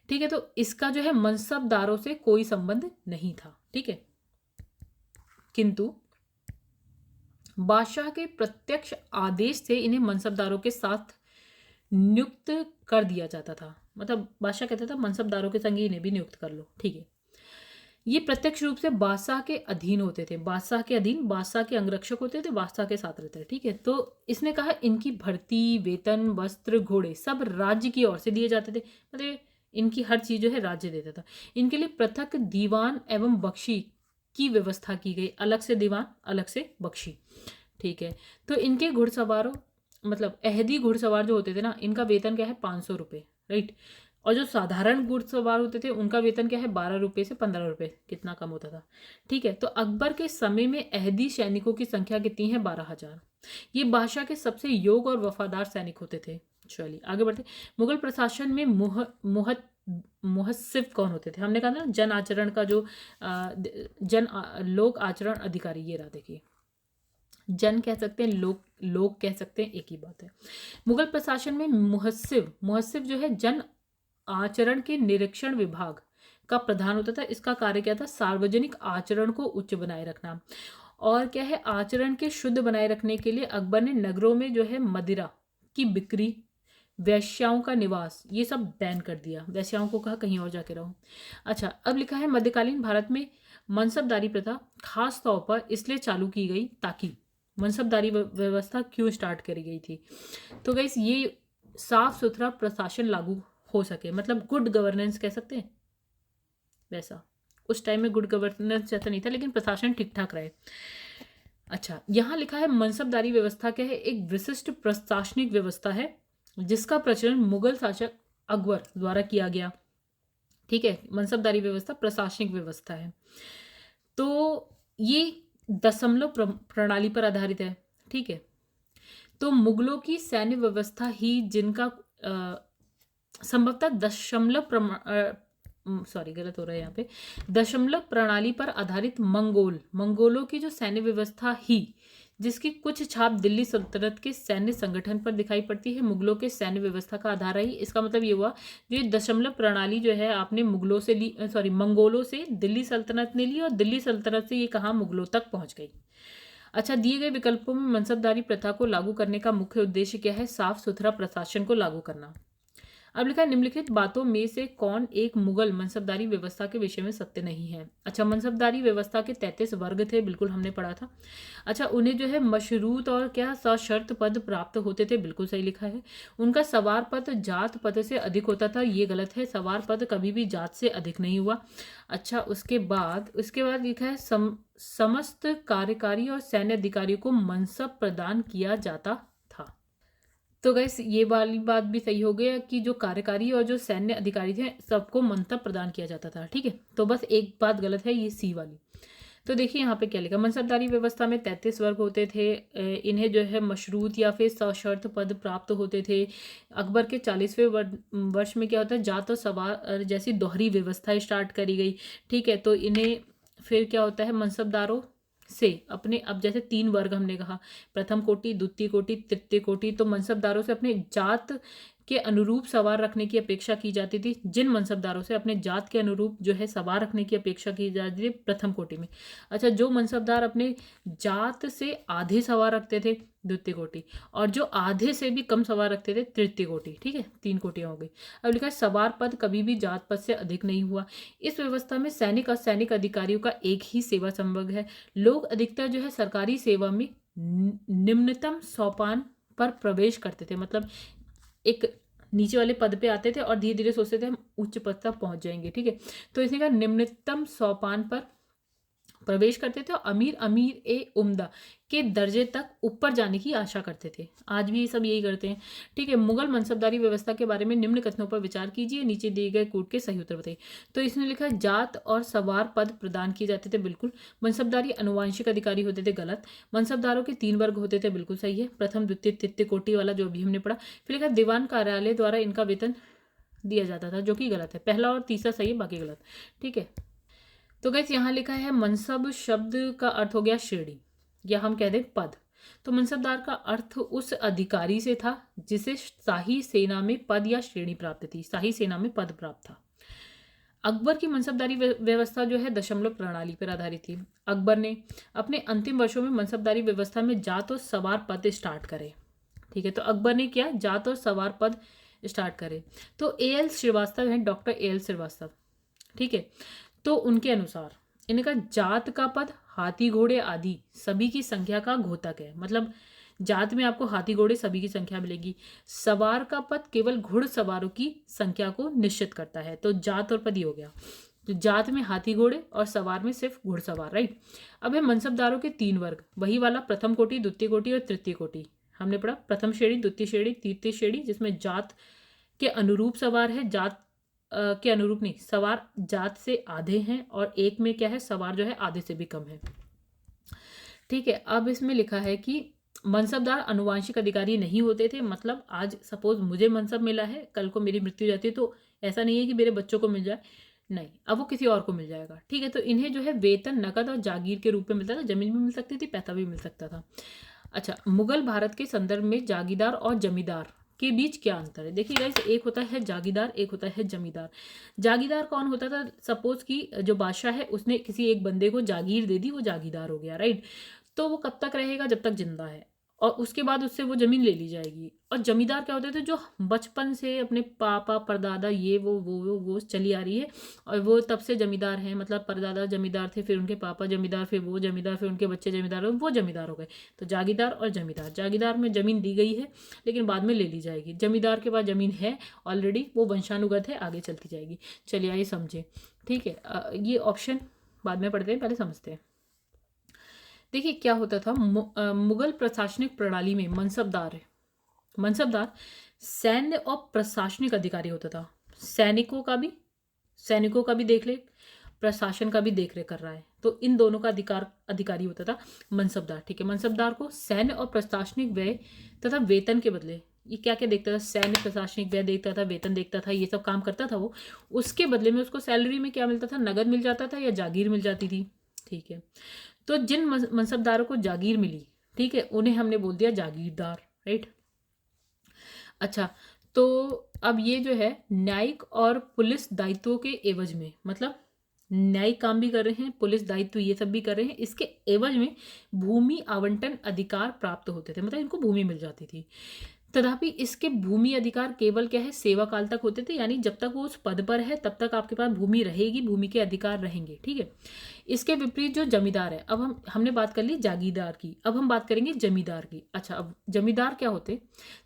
ठीक है। तो इसका जो है मनसबदारों से कोई संबंध नहीं था, ठीक है। किंतु बादशाह के प्रत्यक्ष आदेश से इन्हें मनसबदारों के साथ नियुक्त कर दिया जाता था। मतलब बादशाह कहता था मनसबदारों के संग इन्हें भी नियुक्त कर लो, ठीक है। ये प्रत्यक्ष रूप से बादशाह के अधीन होते थे, बादशाह के अधीन, बादशाह के अंगरक्षक होते थे, बादशाह के साथ रहते थे, ठीक है। तो इसने कहा इनकी भर्ती, वेतन, वस्त्र, घोड़े सब राज्य की ओर से दिए जाते थे। मतलब इनकी हर चीज जो है राज्य देता था। इनके लिए पृथक दीवान एवं बख्शी की व्यवस्था की गई, अलग से दीवान, अलग से बख्शी, ठीक है। तो इनके घुड़सवारों, मतलब अहदी घुड़सवार जो होते थे ना, इनका वेतन क्या है, 500 रुपये, राइट। और जो साधारण घुड़सवार होते थे उनका वेतन क्या है, 12 रुपये से 15 रुपये, कितना कम होता था, ठीक है। तो अकबर के समय में अहदी सैनिकों की संख्या कितनी है, 12,000। ये बादशाह के सबसे योग्य और वफादार सैनिक होते थे। चलिए आगे बढ़ते। मुगल प्रशासन में मुहस्सिब कौन होते थे, हमने कहा ना जन आचरण का जो लोक आचरण अधिकारी, ये रहा देखिए, जन कह सकते हैं, लोग लोग कह सकते हैं, एक ही बात है। मुगल प्रशासन में मुहस्सिब मुहस्सिब जो है जन आचरण के निरीक्षण विभाग का प्रधान होता था। इसका कार्य क्या था? सार्वजनिक आचरण को उच्च बनाए रखना। और क्या है, आचरण के शुद्ध बनाए रखने के लिए अकबर ने नगरों में जो है मदिरा की बिक्री, वैश्याओं का निवास, ये सब बैन कर दिया। वैश्याओं को कहा कहीं और जाके रहो। अच्छा, अब लिखा है मध्यकालीन भारत में मनसबदारी प्रथा खास तौर पर इसलिए चालू की गई ताकि मनसबदारी व्यवस्था क्यों स्टार्ट करी गई थी? तो गाइस ये साफ सुथरा प्रशासन लागू हो सके, मतलब गुड गवर्नेंस कह सकते हैं वैसा। उस टाइम में गुड गवर्नेंस जैसा नहीं था, लेकिन प्रशासन ठीक ठाक रहे। अच्छा, यहाँ लिखा है मनसबदारी व्यवस्था क्या है? एक विशिष्ट प्रशासनिक व्यवस्था है जिसका प्रचलन मुगल शासक अकबर द्वारा किया गया। ठीक है, मनसबदारी व्यवस्था प्रशासनिक व्यवस्था है। तो ये दशमलव प्रणाली पर आधारित है। ठीक है, तो मुगलों की सैन्य व्यवस्था ही जिनका संभवतः सॉरी गलत हो रहा है यहाँ पे, दशमलव प्रणाली पर आधारित मंगोलों की जो सैन्य व्यवस्था ही जिसकी कुछ छाप दिल्ली सल्तनत के सैन्य संगठन पर दिखाई पड़ती है, मुगलों के सैन्य व्यवस्था का आधार रही। इसका मतलब ये हुआ, जो ये दशमलव प्रणाली जो है आपने मुगलों से ली, सॉरी मंगोलों से दिल्ली सल्तनत ने ली, और दिल्ली सल्तनत से ये कहाँ मुगलों तक पहुंच गई। अच्छा, दिए गए विकल्पों में मनसबदारी प्रथा को लागू करने का मुख्य उद्देश्य क्या है? साफ सुथरा प्रशासन को लागू करना। अब लिखा है निम्नलिखित बातों में से कौन एक मुगल मनसबदारी व्यवस्था के विषय में सत्य नहीं है? अच्छा, मनसबदारी व्यवस्था के 33 वर्ग थे, बिल्कुल हमने पढ़ा था। अच्छा, उन्हें जो है मशरूत और क्या सशर्त पद प्राप्त होते थे, बिल्कुल सही लिखा है। उनका सवार पद जात पद से अधिक होता था, ये गलत है। सवार पद कभी भी जात से अधिक नहीं हुआ। अच्छा, उसके बाद लिखा है समस्त कार्यकारी और सैन्य अधिकारियों को मनसब प्रदान किया जाता था। तो गैस ये वाली बात भी सही हो गया कि जो कार्यकारी और जो सैन्य अधिकारी थे सबको मनसब प्रदान किया जाता था। ठीक है, तो बस एक बात गलत है, ये सी वाली। तो देखिए यहाँ पे क्या लिखा, मनसबदारी व्यवस्था में 33 वर्ग होते थे। इन्हें जो है मशरूत या फिर सशर्त पद प्राप्त होते थे। अकबर के 40वें वर्ष में क्या होता है, जात और सवार जैसी दोहरी व्यवस्था स्टार्ट करी गई। ठीक है, तो इन्हें फिर क्या होता है, मनसबदारों से अपने, अब जैसे 3 वर्ग हमने कहा, प्रथम कोटि, द्वितीय कोटि, तृतीय कोटि, तो मनसबदारों से अपने जात के अनुरूप सवार रखने की अपेक्षा की जाती थी। जिन मनसबदारों से अपने जात के अनुरूप जो है सवार रखने की अपेक्षा की जाती थी प्रथम कोटि में। अच्छा, जो मनसबदार अपने जात से आधे सवार रखते थे द्वितीय कोटि, और जो आधे से भी कम सवार रखते थे तृतीय कोटि। ठीक है, 3 कोटियां हो गई। अब लिखा है सवार पद कभी भी जात पद से अधिक नहीं हुआ। इस व्यवस्था में सैनिक और सैनिक अधिकारियों का एक ही सेवा संवर्ग है। लोग अधिकतर जो है सरकारी सेवा में निम्नतम सोपान पर प्रवेश करते थे, मतलब एक नीचे वाले पद पे आते थे और धीरे धीरे सोचते थे हम उच्च पद तक पहुंच जाएंगे। ठीक है, तो इसने कहा निम्नतम सोपान पर प्रवेश करते थे और अमीर ए उम्दा के दर्जे तक ऊपर जाने की आशा करते थे। आज भी ये सब यही करते हैं। ठीक है, मुगल मनसबदारी व्यवस्था के बारे में निम्न कथनों पर विचार कीजिए, नीचे दिए गए कूट के सही उत्तर बताइए। तो इसने लिखा है जात और सवार पद प्रदान किए जाते थे, बिल्कुल। मनसबदारी अनुवांशिक अधिकारी होते थे, गलत। मनसबदारों के 3 वर्ग होते थे, बिल्कुल सही है। प्रथम द्वितीय तृतीय कोटि वाला जो भी हमने पढ़ा। फिर लिखा दीवान कार्यालय द्वारा इनका वेतन दिया जाता था, जो कि गलत है। पहला और तीसरा सही है, बाकी गलत। ठीक है, तो गैस यहाँ लिखा है मनसब शब्द का अर्थ हो गया श्रेणी, या हम कह दें पद। तो मनसबदार का अर्थ उस अधिकारी से था जिसे शाही सेना में पद या श्रेणी प्राप्त थी, शाही सेना में पद प्राप्त था। अकबर की मनसबदारी व्यवस्था जो है दशमलव प्रणाली पर आधारित थी। अकबर ने अपने अंतिम वर्षों में मनसबदारी व्यवस्था में जात और सवार पद स्टार्ट करे। ठीक है, तो अकबर ने क्या, जात और सवार पद स्टार्ट करे। तो ए.एल. श्रीवास्तव हैं, डॉक्टर ए.एल. श्रीवास्तव। ठीक है, तो उनके अनुसार इनका जात का पद हाथी घोड़े आदि सभी की संख्या का घोतक है, मतलब जात में आपको हाथी घोड़े सभी की संख्या मिलेगी। सवार का पद केवल घुड़सवारों की संख्या को निश्चित करता है। तो जात और पद ही हो गया, तो जात में हाथी घोड़े और सवार में सिर्फ घुड़सवार, राइट। अब है मनसबदारों के 3 वर्ग, वही वाला प्रथम कोटि, द्वितीय कोटि और तृतीय कोटि हमने पढ़ा। प्रथम श्रेणी, द्वितीय श्रेणी, तृतीय श्रेणी, जिसमें जात के अनुरूप सवार है, जात के अनुरूप नहीं, सवार जात से आधे हैं, और एक में क्या है, सवार जो है आधे से भी कम है। ठीक है, अब इसमें लिखा है कि मनसबदार अनुवांशिक अधिकारी नहीं होते थे, मतलब आज सपोज मुझे मनसब मिला है, कल को मेरी मृत्यु जाती है, तो ऐसा नहीं है कि मेरे बच्चों को मिल जाए, नहीं, अब वो किसी और को मिल जाएगा। ठीक है, तो इन्हें जो है वेतन नकद और जागीर के रूप में मिलता था। जमीन भी मिल सकती थी, पैसा भी मिल सकता था। अच्छा, मुगल भारत के संदर्भ में जागीरदार और जमींदार के बीच क्या अंतर है? देखिए गाइस, एक होता है जागीरदार, एक होता है जमींदार। जागीरदार कौन होता था? सपोज कि जो बादशाह है उसने किसी एक बंदे को जागीर दे दी, वो जागीरदार हो गया, राइट। तो वो कब तक रहेगा? जब तक जिंदा है, और उसके बाद उससे वो जमीन ले ली जाएगी। और जमींदार क्या होते थे? जो बचपन से अपने पापा परदादा ये वो चली आ रही है, और वो तब से जमींदार हैं, मतलब परदादा जमींदार थे, फिर उनके पापा जमींदार, फिर वो जमींदार, फिर उनके बच्चे जमींदार, वो जमींदार हो गए। तो जागीरदार और जमींदार, जागीरदार में जमीन दी गई है लेकिन बाद में ले ली जाएगी। जमींदार के पास जमीन है ऑलरेडी, वो वंशानुगत है, आगे चलती जाएगी। चलिए आइए समझे। ठीक है, ये ऑप्शन बाद में पढ़ते हैं, पहले समझते हैं। देखिए क्या होता था, मुगल प्रशासनिक प्रणाली में मनसबदार सैन्य और प्रशासनिक अधिकारी होता था। सैनिकों का भी देख रेख, प्रशासन का भी देख रेख कर रहा है, तो इन दोनों का अधिकारी होता था मनसबदार। ठीक है, मनसबदार को सैन्य और प्रशासनिक व्यय तथा वेतन के बदले, ये क्या क्या देखता था? सैन्य प्रशासनिक व्यय देखता था, वेतन देखता था, ये सब काम करता था वो। उसके बदले में उसको सैलरी में क्या मिलता था? नगद मिल जाता था या जागीर मिल जाती थी। ठीक है, तो जिन मनसबदारों को जागीर मिली, ठीक है, उन्हें हमने बोल दिया जागीरदार, राइट। अच्छा, तो अब ये जो है न्यायिक और पुलिस दायित्वों के एवज में, मतलब न्यायिक काम भी कर रहे हैं, पुलिस दायित्व ये सब भी कर रहे हैं, इसके एवज में भूमि आवंटन अधिकार प्राप्त होते थे, मतलब इनको भूमि मिल जाती थी। तथापि इसके भूमि अधिकार केवल क्या है? सेवा काल तक होते थे, यानी जब तक वो उस पद पर है तब तक आपके पास भूमि रहेगी, भूमि के अधिकार रहेंगे। ठीक है, इसके विपरीत जो जमींदार है, अब हमने बात कर ली जागीरदार की, अब हम बात करेंगे जमींदार की। अच्छा, अब जमींदार क्या होते?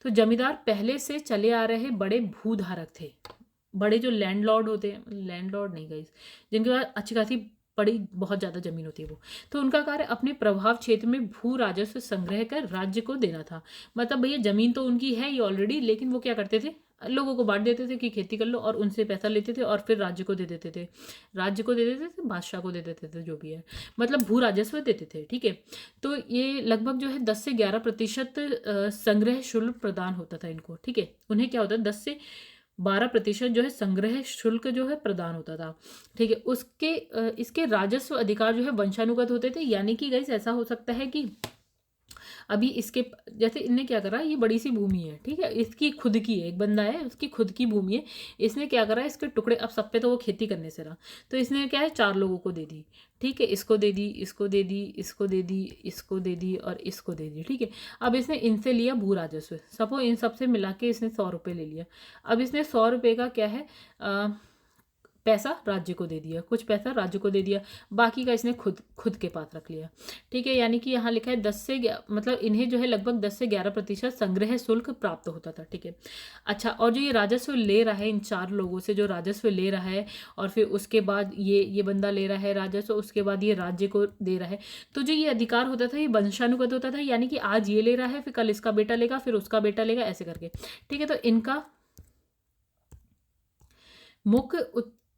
तो जमींदार पहले से चले आ रहे बड़े भूधारक थे। बड़े जो लैंडलॉर्ड होते हैं, लैंडलॉर्ड नहीं गाइस, जिनके पास अच्छी खासी बड़ी बहुत ज़्यादा जमीन होती है वो, तो उनका कार्य अपने प्रभाव क्षेत्र में भू राजस्व संग्रह कर राज्य को देना था। मतलब भैया जमीन तो उनकी है ही ऑलरेडी, लेकिन वो क्या करते थे? लोगों को बांट देते थे कि खेती कर लो, और उनसे पैसा लेते थे और फिर राज्य को दे देते थे, राज्य को दे देते थे, बादशाह को दे देते थे, जो भी है, मतलब भू राजस्व देते थे। ठीक है, तो ये लगभग जो है 10 से 11% संग्रह शुल्क प्रदान होता था इनको। ठीक है, उन्हें क्या होता है? 10 से 12% जो है संग्रह शुल्क जो है प्रदान होता था। ठीक है, इसके राजस्व अधिकार जो है वंशानुगत होते थे, यानी कि गाइस ऐसा हो सकता है कि अभी इसके जैसे इनने क्या करा, ये बड़ी सी भूमि है, ठीक है, इसकी खुद की है, एक बंदा है उसकी खुद की भूमि है, इसने क्या करा, इसके टुकड़े, अब सब पे तो वो खेती करने से रहा, तो इसने क्या है 4 लोगों को दे दी। ठीक है, इसको दे दी, इसको दे दी, इसको दे दी, इसको दे दी और इसको दे दी। ठीक है, अब इसने इनसे लिया भू राजस्व, सपोज इन सबसे मिला के इसने 100 रुपये ले लिया। अब इसने 100 रुपये का क्या है, पैसा राज्य को दे दिया, कुछ पैसा राज्य को दे दिया, बाकी का इसने खुद के पास रख लिया। ठीक है, यानी कि यहाँ लिखा है 10 से मतलब इन्हें जो है लगभग 10 से 11% संग्रह शुल्क प्राप्त होता था। ठीक है, अच्छा, और जो ये राजस्व ले रहा है, इन 4 लोगों से जो राजस्व ले रहा है, और फिर उसके बाद ये बंदा ले रहा है राजस्व, उसके बाद ये राज्य को दे रहा है, तो जो ये अधिकार होता था ये वंशानुगत होता था, यानी कि आज ये ले रहा है, फिर कल इसका बेटा लेगा, फिर उसका बेटा लेगा, ऐसे करके। ठीक है, तो इनका मुख्य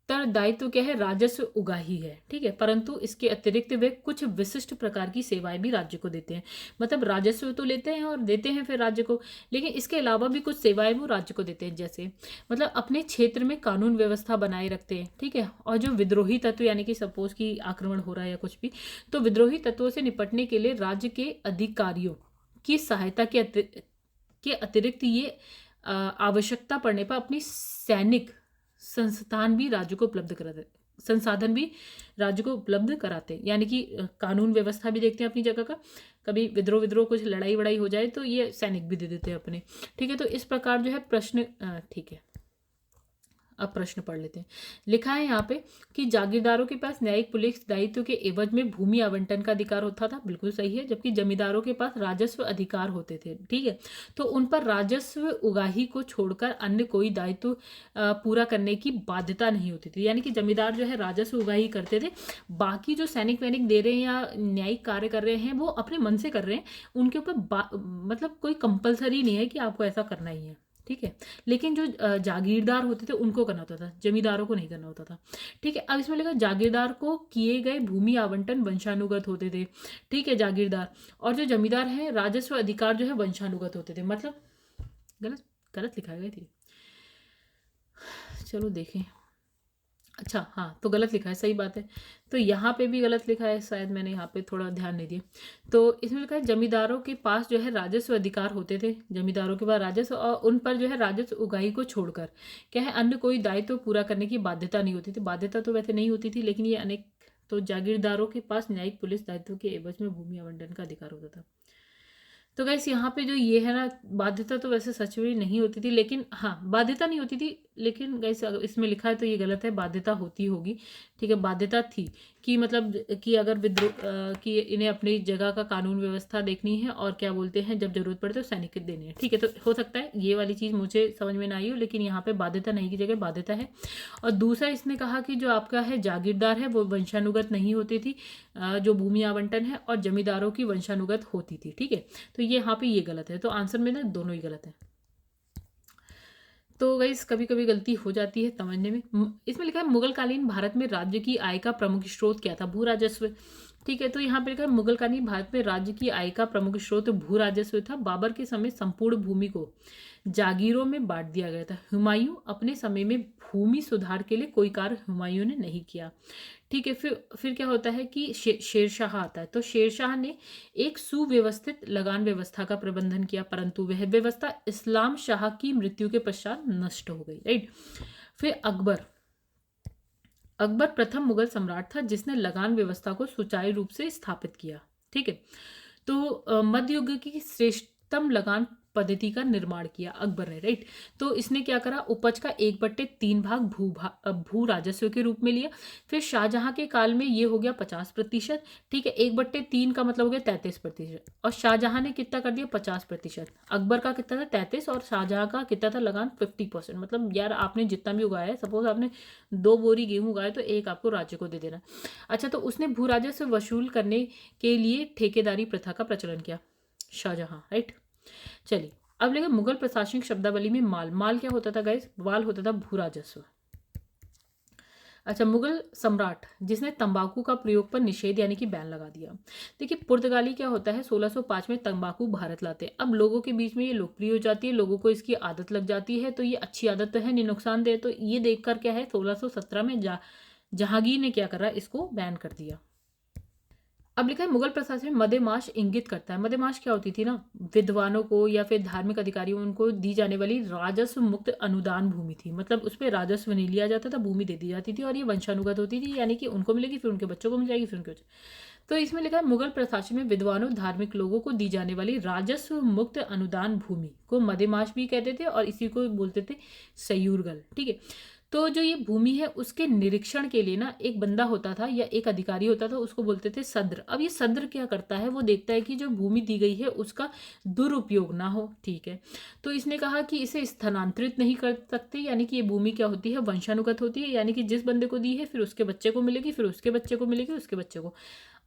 उत्तरदायित्व क्या है? राजस्व उगाही है। ठीक है, परंतु इसके अतिरिक्त वे कुछ विशिष्ट प्रकार की सेवाएं भी राज्य को देते हैं, मतलब राजस्व तो लेते हैं और देते हैं फिर राज्य को, लेकिन इसके अलावा भी कुछ सेवाएं वो राज्य को देते हैं, जैसे मतलब अपने क्षेत्र में कानून व्यवस्था बनाए रखते हैं। ठीक है, और जो विद्रोही तत्व, यानी कि सपोज की आक्रमण हो रहा है या कुछ भी, तो विद्रोही तत्वों से निपटने के लिए राज्य के अधिकारियों की सहायता के अतिरिक्त ये आवश्यकता पड़ने पर अपनी सैनिक संस्थान भी राज्य को उपलब्ध कराते, संसाधन भी राज्य को उपलब्ध कराते हैं, यानी कि कानून व्यवस्था भी देखते हैं अपनी जगह का, कभी विद्रोह कुछ लड़ाई वड़ाई हो जाए तो ये सैनिक भी दे देते हैं अपने। ठीक है, तो इस प्रकार जो है प्रश्न, ठीक है, अब प्रश्न पढ़ लेते हैं। लिखा है यहाँ पे कि जागीरदारों के पास न्यायिक पुलिस दायित्व के एवज में भूमि आवंटन का अधिकार होता था, बिल्कुल सही है, जबकि जमींदारों के पास राजस्व अधिकार होते थे। ठीक है, तो उन पर राजस्व उगाही को छोड़कर अन्य कोई दायित्व पूरा करने की बाध्यता नहीं होती थी, यानी कि जमींदार जो है राजस्व उगाही करते थे, बाकी जो सैनिक वैनिक दे रहे हैं या न्यायिक कार्य कर रहे हैं वो अपने मन से कर रहे हैं, उनके ऊपर मतलब कोई कंपलसरी नहीं है कि आपको ऐसा करना ही है। ठीक है, लेकिन जो जागीरदार होते थे उनको करना होता था, जमींदारों को नहीं करना होता था। ठीक है, अब इसमें लिखा जागीरदार को किए गए भूमि आवंटन वंशानुगत होते थे। ठीक है, जागीरदार और जो जमींदार हैं राजस्व अधिकार जो है वंशानुगत होते थे, मतलब गलत गलत लिखा गया थी, चलो देखें। अच्छा हाँ, तो गलत लिखा है, सही बात है। तो यहाँ पे भी गलत लिखा है, शायद मैंने यहाँ पे थोड़ा ध्यान नहीं दिया। तो इसमें लिखा है जमींदारों के पास जो है राजस्व अधिकार होते थे, जमींदारों के पास राजस्व, और उन पर जो है राजस्व उगाही को छोड़कर क्या है अन्य कोई दायित्व पूरा करने की बाध्यता नहीं होती थी। बाध्यता तो वैसे नहीं होती थी, लेकिन ये अनेक, तो जागीरदारों के पास न्यायिक पुलिस दायित्व के एवज में भूमि आवंटन का अधिकार होता था। तो गैस यहाँ पे जो ये है ना, बाध्यता तो वैसे सच में नहीं होती थी, लेकिन हाँ बाध्यता नहीं होती थी, लेकिन गैस अगर इसमें लिखा है तो ये गलत है, बाध्यता होती होगी। ठीक है, बाध्यता थी कि मतलब कि अगर विद्रोह कि इन्हें अपनी जगह का कानून व्यवस्था देखनी है, और क्या बोलते हैं जब जरूरत पड़े तो सैनिक देने हैं। ठीक है, तो हो सकता है ये वाली चीज़ मुझे समझ में ना आई हो, लेकिन यहाँ पे बाध्यता नहीं की जगह बाध्यता है। और दूसरा इसने कहा कि जो आपका है जागीरदार है वो वंशानुगत नहीं होती थी, जो भूमि आवंटन है, और जमींदारों की वंशानुगत होती थी। ठीक है, तो ये यहाँ पे ये गलत है, तो आंसर में ना दोनों ही गलत है। तो गाइस कभी कभी गलती हो जाती है समझने में। इसमें लिखा है मुगल कालीन भारत में राज्य की आय का प्रमुख स्रोत क्या था? भू राजस्व। ठीक है, तो यहाँ पे लिखा है मुगल कालीन भारत में राज्य की आय का प्रमुख स्रोत भू राजस्व था। बाबर के समय संपूर्ण भूमि को जागीरों में बांट दिया गया था। हुमायूं अपने समय में भूमि सुधार के लिए कोई कार्य हुमायूं ने नहीं किया। ठीक है, फिर क्या होता है कि शेरशाह आता है। तो शेरशाह ने एक सुव्यवस्थित लगान व्यवस्था का प्रबंधन किया, परंतु वह व्यवस्था इस्लाम शाह की मृत्यु के पश्चात नष्ट हो गई। राइट। फिर अकबर अकबर प्रथम मुगल सम्राट था जिसने लगान व्यवस्था को सुचारू रूप से स्थापित किया। ठीक है, तो मध्य युग की श्रेष्ठतम लगान पद्धति का निर्माण किया अकबर ने। राइट, तो इसने क्या करा, उपज का 1/3 भाग भू राजस्व के रूप में लिया। फिर शाहजहां के काल में ये हो गया 50%। ठीक है, 1/3 का मतलब हो गया 33%, और शाहजहां ने कितना कर दिया 50%। अकबर का कितना था 33, और शाहजहां का कितना था लगान 50%। मतलब यार आपने जितना भी उगाया है, सपोज आपने 2 बोरी गेहूं उगाया तो एक आपको राज्य को दे देना। अच्छा, तो उसने भू राजस्व वसूल करने के लिए ठेकेदारी प्रथा का प्रचलन किया, शाहजहां। राइट, चलिए अब लेंगे मुगल प्रशासनिक शब्दावली में माल। माल क्या होता था गाइस? माल होता था भू राजस्व। अच्छा, मुगल सम्राट जिसने तंबाकू का प्रयोग पर निषेध यानी कि बैन लगा दिया। देखिए पुर्तगाली क्या होता है 1605 में तंबाकू भारत लाते हैं। अब लोगों के बीच में ये लोकप्रिय हो जाती है, लोगों को इसकी आदत लग जाती है, तो ये अच्छी आदत तो है नहीं नुकसानदेह। तो ये देखकर क्या है 1617 में जहांगीर ने क्या करा, इसको बैन कर दिया। अब लिखा है मुगल प्रशासन में मदेमाश इंगित करता है। मदेमाश क्या होती थी ना, विद्वानों को या फिर धार्मिक अधिकारियों उनको दी जाने वाली राजस्व मुक्त अनुदान भूमि थी। मतलब उस पर राजस्व नहीं लिया जाता था, भूमि दे दी जाती थी, और ये वंशानुगत होती थी, यानी कि उनको मिलेगी फिर उनके बच्चों को मिल जाएगी फिर उनके बच्चे। तो इसमें लिखा है मुगल प्रशासन में विद्वानों धार्मिक लोगों को दी जाने वाली राजस्व मुक्त अनुदान भूमि को मदेमाश भी कहते थे, और इसी को बोलते थे सयूरगल। ठीक है, तो जो ये भूमि है उसके निरीक्षण के लिए ना एक बंदा होता था या एक अधिकारी होता था, उसको बोलते थे सद्र। अब ये सद्र क्या करता है, वो देखता है कि जो भूमि दी गई है उसका दुरुपयोग ना हो। ठीक है, तो इसने कहा कि इसे स्थानांतरित नहीं कर सकते, यानी कि ये भूमि क्या होती है वंशानुगत होती है, यानी कि जिस बंदे को दी है फिर उसके बच्चे को मिलेगी, फिर उसके बच्चे को मिलेगी, उसके बच्चे को।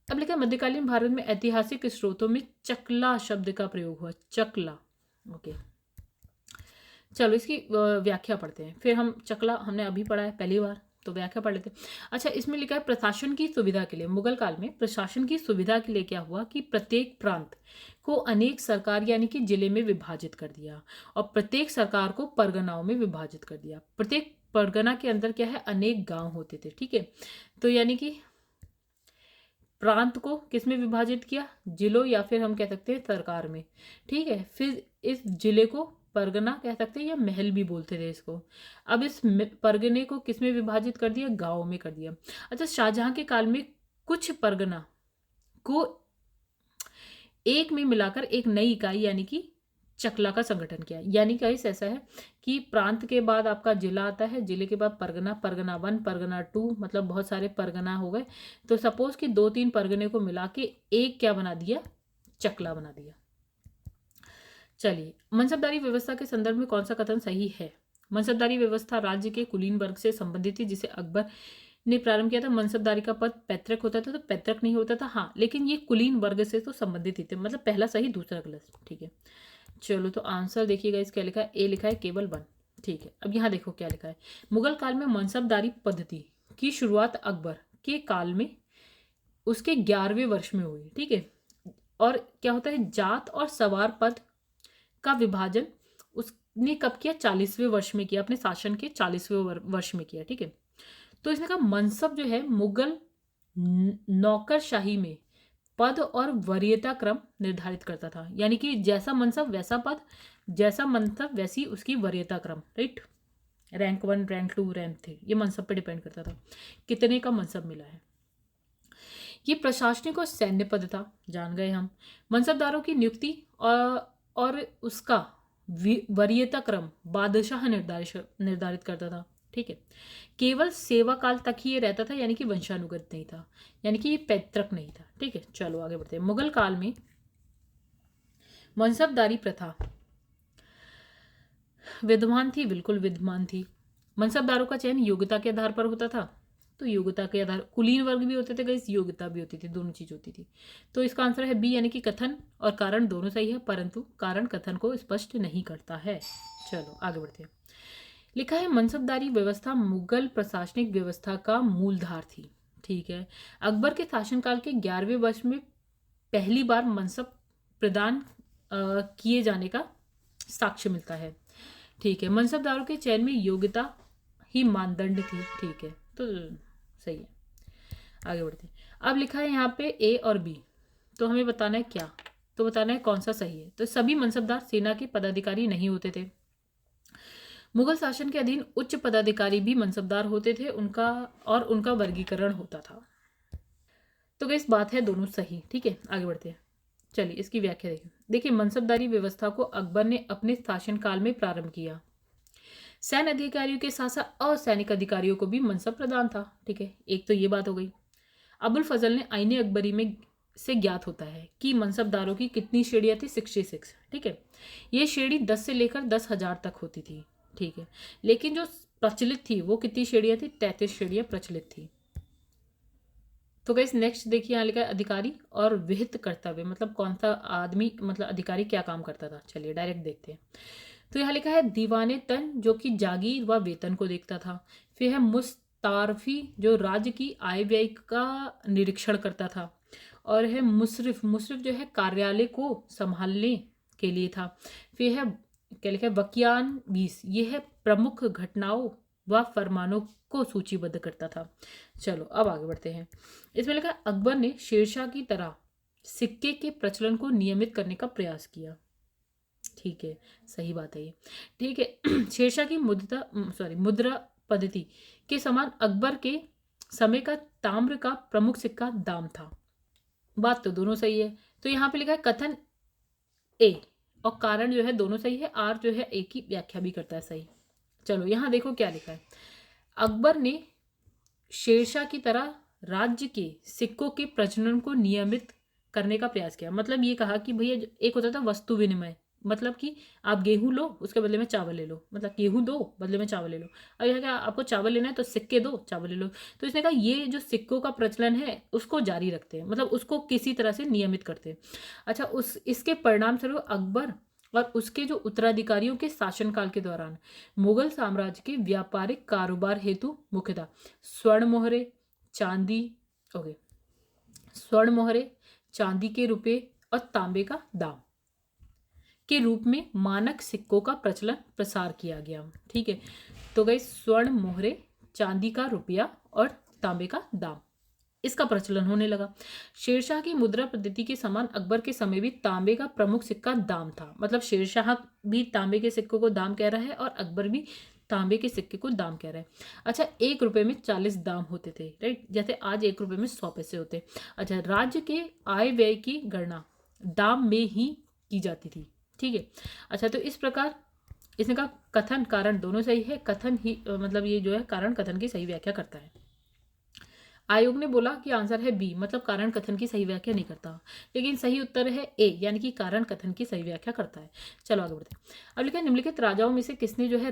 अब लिखा है मध्यकालीन भारत में ऐतिहासिक स्रोतों में चकला शब्द का प्रयोग हुआ। चकला, ओके। चलो इसकी व्याख्या पढ़ते हैं। फिर हम चकला हमने अभी पढ़ा है पहली बार, तो व्याख्या पढ़ लेते हैं। अच्छा, इसमें लिखा है प्रशासन की सुविधा के लिए। मुगल काल में प्रशासन की सुविधा के लिए क्या हुआ कि प्रत्येक प्रांत को अनेक सरकार यानी कि जिले में विभाजित कर दिया, और प्रत्येक सरकार को परगनाओं में विभाजित कर दिया। प्रत्येक परगना के अंदर क्या है अनेक गांव होते थे। ठीक है, तो यानी कि प्रांत को किस में विभाजित किया, जिलों, या फिर हम कह सकते हैं सरकार में। ठीक है, फिर इस जिले को परगना कह सकते हैं या महल भी बोलते थे इसको। अब इस परगने को किस में विभाजित कर दिया, गांव में कर दिया। अच्छा, शाहजहां के काल में कुछ परगना को एक में मिलाकर एक नई इकाई यानी कि चकला का संगठन किया। यानी कि ऐसा है कि प्रांत के बाद आपका जिला आता है, जिले के बाद परगना, परगना 1, परगना 2, मतलब बहुत सारे परगना हो गए। तो सपोज कि 2-3 परगने को मिला के एक क्या बना दिया, चकला बना दिया। चलिए, मनसबदारी व्यवस्था के संदर्भ में कौन सा कथन सही है? मनसबदारी व्यवस्था राज्य के कुलीन वर्ग से संबंधित थी जिसे अकबर ने प्रारंभ किया था। मनसबदारी का पद पैतृक होता था, तो पैतृक नहीं होता था, हाँ, लेकिन ये कुलीन वर्ग से तो संबंधित ही थे। मतलब पहला सही दूसरा गलत। ठीक है, चलो तो आंसर देखिएगा इस क्या लिखा है, ए लिखा है केवल 1। ठीक है, अब यहाँ देखो क्या लिखा है। मुगल काल में मनसबदारी पद्धति की शुरुआत अकबर के काल में उसके 11वें वर्ष में हुई। ठीक है, और क्या होता है जात और सवार पद का विभाजन उसने कब किया, 40वें वर्ष में किया, अपने शासन के 40वें वर्ष में किया। ठीक है, तो इसने कहा मनसब जो है मुगल नौकरशाही में पद और वरीयता क्रम निर्धारित करता था, यानी कि जैसा मनसब वैसा पद, जैसा मनसब वैसी उसकी वरीयता क्रम, राइट। रैंक 1, रैंक 2, रैंक 3, ये मनसब पे डिपेंड करता था कितने का मनसब मिला है। ये प्रशासनिक और सैन्य पद था, जान गए हम। मनसबदारों की नियुक्ति और उसका वरीयता क्रम बादशाह निर्धारित करता था, ठीक है। केवल सेवा काल तक ही ये रहता था, यानी कि वंशानुगत नहीं था, यानी कि ये पैतृक नहीं था, ठीक है। चलो आगे बढ़ते हैं। मुगल काल में मनसबदारी प्रथा विद्यमान थी, बिल्कुल विद्यमान थी। मनसबदारों का चयन योग्यता के आधार पर होता था, तो योग्यता के आधार, कुलीन वर्ग भी होते थे गाइस, योग्यता भी होती थी, दोनों चीज होती थी। तो इसका आंसर है बी, यानी कि कथन और कारण दोनों सही है, परंतु कारण कथन को स्पष्ट नहीं करता है। चलो आगे बढ़ते हैं। लिखा है मनसबदारी व्यवस्था मुगल प्रशासनिक व्यवस्था का मूलधार थी, ठीक है। अकबर के शासनकाल के 11वें वर्ष में पहली बार मनसब प्रदान किए जाने का साक्ष्य मिलता है, ठीक है। मनसबदारों के चयन में योग्यता ही मानदंड थी, ठीक है, तो सही है। आगे बढ़ते हैं। अब लिखा है यहाँ पे ए और बी, तो हमें बताना है क्या, तो बताना है कौन सा सही है। तो सभी मनसबदार सेना के पदाधिकारी नहीं होते थे। मुगल शासन के अधीन उच्च पदाधिकारी भी मनसबदार होते थे, उनका वर्गीकरण होता था। तो इस बात है दोनों सही, ठीक है। आगे बढ़ते हैं। चलिए इसकी व्याख्या देखिए। देखिए मनसबदारी व्यवस्था को अकबर ने अपने शासनकाल में प्रारंभ किया। सैन्य अधिकारियों के साथ साथ असैनिक अधिकारियों को भी मनसब प्रदान था, ठीक है। एक तो ये बात हो गई। अबुल फजल ने आईने अकबरी में से ज्ञात होता है कि मनसबदारों की कितनी श्रेणियां थी, 66, ठीक है। ये श्रेणी 10 से लेकर 10,000 तक होती थी, ठीक है। लेकिन जो प्रचलित थी वो कितनी श्रेणियां थी, 33 श्रेणियां प्रचलित थी। तो गाइस नेक्स्ट देखिए, यहाँ लिखा है अधिकारी और विहित कर्तव्य, मतलब कौन सा आदमी, मतलब अधिकारी क्या काम करता था। चलिए डायरेक्ट देखते हैं। तो यहाँ लिखा है दीवाने तन, जो कि जागीर व वेतन को देखता था। फिर है मुस्तारफी, जो राज्य की आय व्यय का निरीक्षण करता था। और है मुसरिफ, मुसरिफ जो है कार्यालय को संभालने के लिए था। फिर है क्या लिखा है वकियान 20, ये है प्रमुख घटनाओं व फरमानों को सूचीबद्ध करता था। चलो अब आगे बढ़ते हैं। इसमें लिखा है अकबर ने शेरशाह की तरह सिक्के के प्रचलन को नियमित करने का प्रयास किया, ठीक है, सही बात है ये, ठीक है। शेरशाह की मुद्रा पद्धति के समान अकबर के समय का ताम्र का प्रमुख सिक्का दाम था। बात तो दोनों सही है। तो यहाँ पे लिखा है कथन ए और कारण जो है दोनों सही है, आर जो है ए की व्याख्या भी करता है सही। चलो यहाँ देखो क्या लिखा है। अकबर ने शेरशाह की तरह राज्य के सिक्कों के प्रचलन को नियमित करने का प्रयास किया। मतलब ये कहा कि भैया एक होता था वस्तु विनिमय, मतलब कि आप गेहूं लो उसके बदले में चावल ले लो, मतलब गेहूं दो बदले में चावल ले लो। अब यहाँ क्या आपको चावल लेना है तो सिक्के दो चावल ले लो। तो इसने कहा ये जो सिक्कों का प्रचलन है उसको जारी रखते हैं, मतलब उसको किसी तरह से नियमित करते हैं। अच्छा, इसके परिणाम स्वरूप अकबर और उसके जो उत्तराधिकारियों के शासनकाल के दौरान मुगल साम्राज्य के व्यापारिक कारोबार हेतु मुख्यतः स्वर्ण मोहरे, चांदी, ओके, स्वर्ण मोहरे, चांदी के रुपए और तांबे का दाम के रूप में मानक सिक्कों का प्रचलन प्रसार किया गया, ठीक है। तो गई स्वर्ण मोहरे, चांदी का रुपया और तांबे का दाम, इसका प्रचलन होने लगा। शेरशाह की मुद्रा पद्धति के समान अकबर के समय भी तांबे का प्रमुख सिक्का दाम था। मतलब शेरशाह भी तांबे के सिक्कों को दाम कह रहा है और अकबर भी तांबे के सिक्के को दाम कह रहा है। अच्छा, 1 रुपए में 40 दाम होते थे, राइट, जैसे आज 1 रुपए में 100 पैसे होते। अच्छा, राज्य के आय व्यय की गणना दाम में ही की जाती थी, ठीक है। अच्छा, तो इस प्रकार इसने कहा कथन कारण दोनों सही है। कथन ही मतलब ये जो है कारण कथन की सही व्याख्या करता है। आयोग ने बोला कि आंसर है बी, मतलब कारण कथन की सही व्याख्या नहीं करता, लेकिन सही उत्तर है ए, यानी कि कारण कथन की सही व्याख्या करता है। चलो आगे बढ़ते हैं। अब लिखा है निम्नलिखित राजाओं में से किसने जो है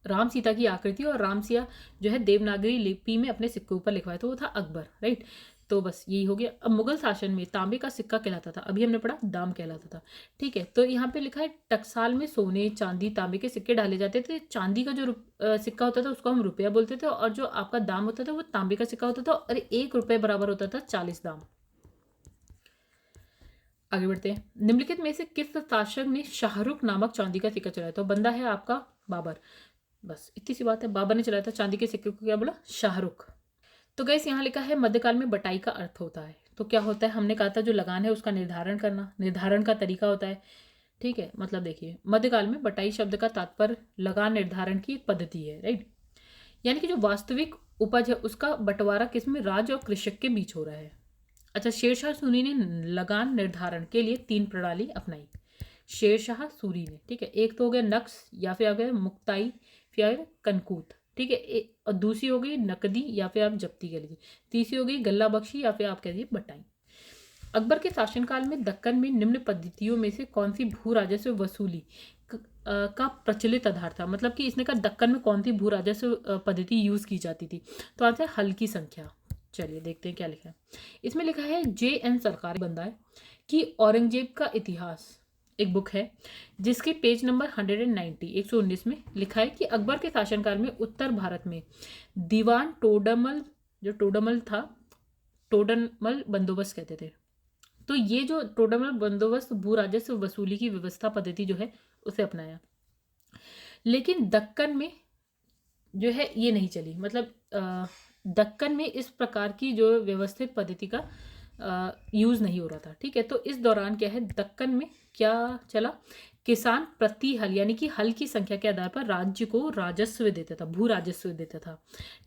राम सीता की आकृति और राम सिया जो है देवनागरी लिपि में अपने सिक्के ऊपर लिखवाया, तो वो था अकबर, राइट। तो बस यही हो गया। अब मुगल शासन में तांबे का सिक्का कहलाता था, अभी हमने पढ़ा दाम कहलाता था, ठीक है। तो यहाँ पे लिखा है टकसाल में सोने चांदी तांबे के सिक्के डाले जाते थे। चांदी का जो सिक्का होता था उसको हम रुपया बोलते थे, और जो आपका दाम होता था वो तांबे का सिक्का होता था, और 1 रुपये बराबर होता था 40 दाम। आगे बढ़ते हैं। निम्नलिखित में से किस शासक ने शाहरुख नामक चांदी का सिक्का चलाया? तो बंदा है आपका बाबर। बस इतनी सी बात है। बाबर ने चलाया था चांदी के सिक्के को, क्या बोला, शाहरुख। तो गैस यहाँ लिखा है मध्यकाल में बटाई का अर्थ होता है। तो क्या होता है, हमने कहा था जो लगान है उसका निर्धारण करना, निर्धारण का तरीका होता है। ठीक है, मतलब देखिए मध्यकाल में बटाई शब्द का तात्पर्य लगान निर्धारण की एक पद्धति है, राइट। यानी कि जो वास्तविक उपज है उसका बंटवारा किसमें, राज और कृषक के बीच हो रहा है। अच्छा, शेरशाह सूरी ने लगान निर्धारण के लिए 3 प्रणाली अपनाई। शेरशाह सूरी ने, ठीक है, एक तो हो गया नक्श या फिर आ गया मुक्ताई, फिर आ गया कनकूत, ठीक है, और दूसरी हो गई नकदी या फिर आप जब्ती कह लीजिए, तीसरी हो गई गल्ला बख्शी या फिर आप कह दीजिए बटाई। अकबर के शासनकाल में दक्कन में निम्न पद्धतियों में से कौन सी भू राजस्व वसूली का प्रचलित आधार था। मतलब कि इसने कहा दक्कन में कौन सी भू राजस्व पद्धति यूज की जाती थी। तो आंसर हल्की संख्या। चलिए देखते हैं क्या लिखा है। इसमें लिखा है J.N. सरकारी बंदा है कि औरंगजेब का इतिहास एक बुक है जिसके पेज नंबर 119 में लिखा है कि अकबर के शासनकाल में उत्तर भारत में दीवान टोडरमल, जो टोडरमल था, टोडरमल बंदोबस्त कहते थे। तो ये जो टोडरमल बंदोबस्त भू राजस्व वसूली की व्यवस्था पद्धति जो है उसे अपनाया, लेकिन दक्कन में जो है ये नहीं चली। मतलब दक्कन में इस प्रकार की जो व्यवस्थित पद्धति का यूज नहीं हो रहा था। ठीक है, तो इस दौरान क्या है, दक्कन में क्या चला, किसान प्रति हल यानी कि हल की संख्या के आधार पर राज्य को राजस्व देता था, भू राजस्व देता था।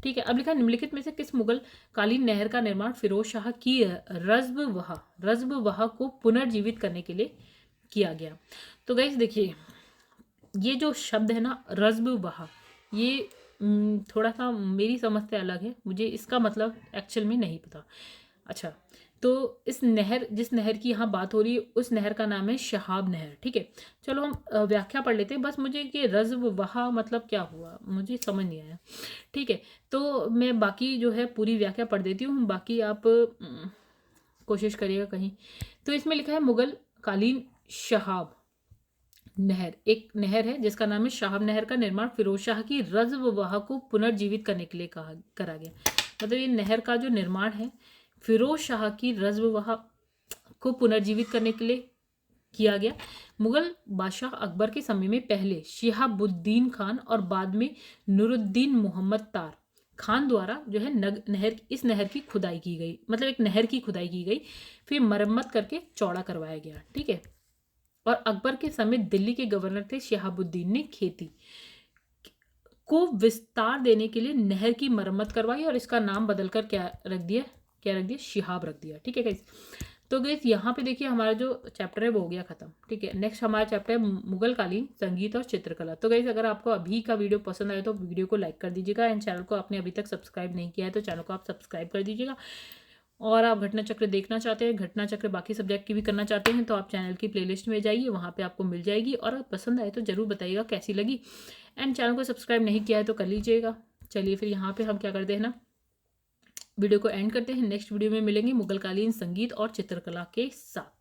ठीक है, अब लिखा निम्नलिखित में से किस मुगल कालीन नहर का निर्माण फिरोज शाह की रज़्ब वहा को पुनर्जीवित करने के लिए किया गया। तो गाइस देखिए ये जो शब्द है ना रज़्ब-वहा, ये थोड़ा सा मेरी समझ से अलग है, मुझे इसका मतलब एक्चुअल में नहीं पता। अच्छा, तो इस नहर, जिस नहर की यहाँ बात हो रही है उस नहर का नाम है शहाब नहर। ठीक है, चलो हम व्याख्या पढ़ लेते हैं। बस मुझे कि रज़्ब-वहा मतलब क्या हुआ मुझे समझ नहीं आया। ठीक है, तो मैं बाकी जो है पूरी व्याख्या पढ़ देती हूँ, बाकी आप कोशिश करिएगा कहीं। तो इसमें लिखा है मुगल कालीन शहाब नहर, एक नहर है जिसका नाम है शहाब नहर का निर्माण फिरोज शाह की रज़्ब-वहा को पुनर्जीवित करने के लिए करा गया। मतलब ये नहर का जो निर्माण है फिरोज शाह की रज़्ब-वहा को पुनर्जीवित करने के लिए किया गया। मुगल बादशाह अकबर के समय में पहले शिहाबुद्दीन खान और बाद में नूरुद्दीन मोहम्मद तार खान द्वारा जो है इस नहर की खुदाई की गई। मतलब एक नहर की खुदाई की गई, फिर मरम्मत करके चौड़ा करवाया गया। ठीक है, और अकबर के समय दिल्ली के गवर्नर थे शिहाबुद्दीन ने खेती को विस्तार देने के लिए नहर की मरम्मत करवाई और इसका नाम बदलकर क्या रख दिया, शिहाब रख दिया। ठीक है गाइस, तो गाइस यहाँ पे देखिए हमारा जो चैप्टर है वो हो गया खत्म। ठीक है, नेक्स्ट हमारा चैप्टर है मुगल कालीन संगीत और चित्रकला। तो गाइस अगर आपको अभी का वीडियो पसंद आए तो वीडियो को लाइक कर दीजिएगा, एंड चैनल को आपने अभी तक सब्सक्राइब नहीं किया है तो चैनल को आप सब्सक्राइब कर दीजिएगा। और आप घटना चक्र देखना चाहते हैं, घटना चक्र बाकी सब्जेक्ट की भी करना चाहते हैं तो आप चैनल की प्लेलिस्ट में जाइए, वहाँ पे आपको मिल जाएगी। और अगर पसंद आए तो ज़रूर बताइएगा कैसी लगी, एंड चैनल को सब्सक्राइब नहीं किया है तो कर लीजिएगा। चलिए फिर यहाँ पे हम क्या करते हैं ना, वीडियो को एंड करते हैं। नेक्स्ट वीडियो में मिलेंगे मुगल कालीन संगीत और चित्रकला के साथ।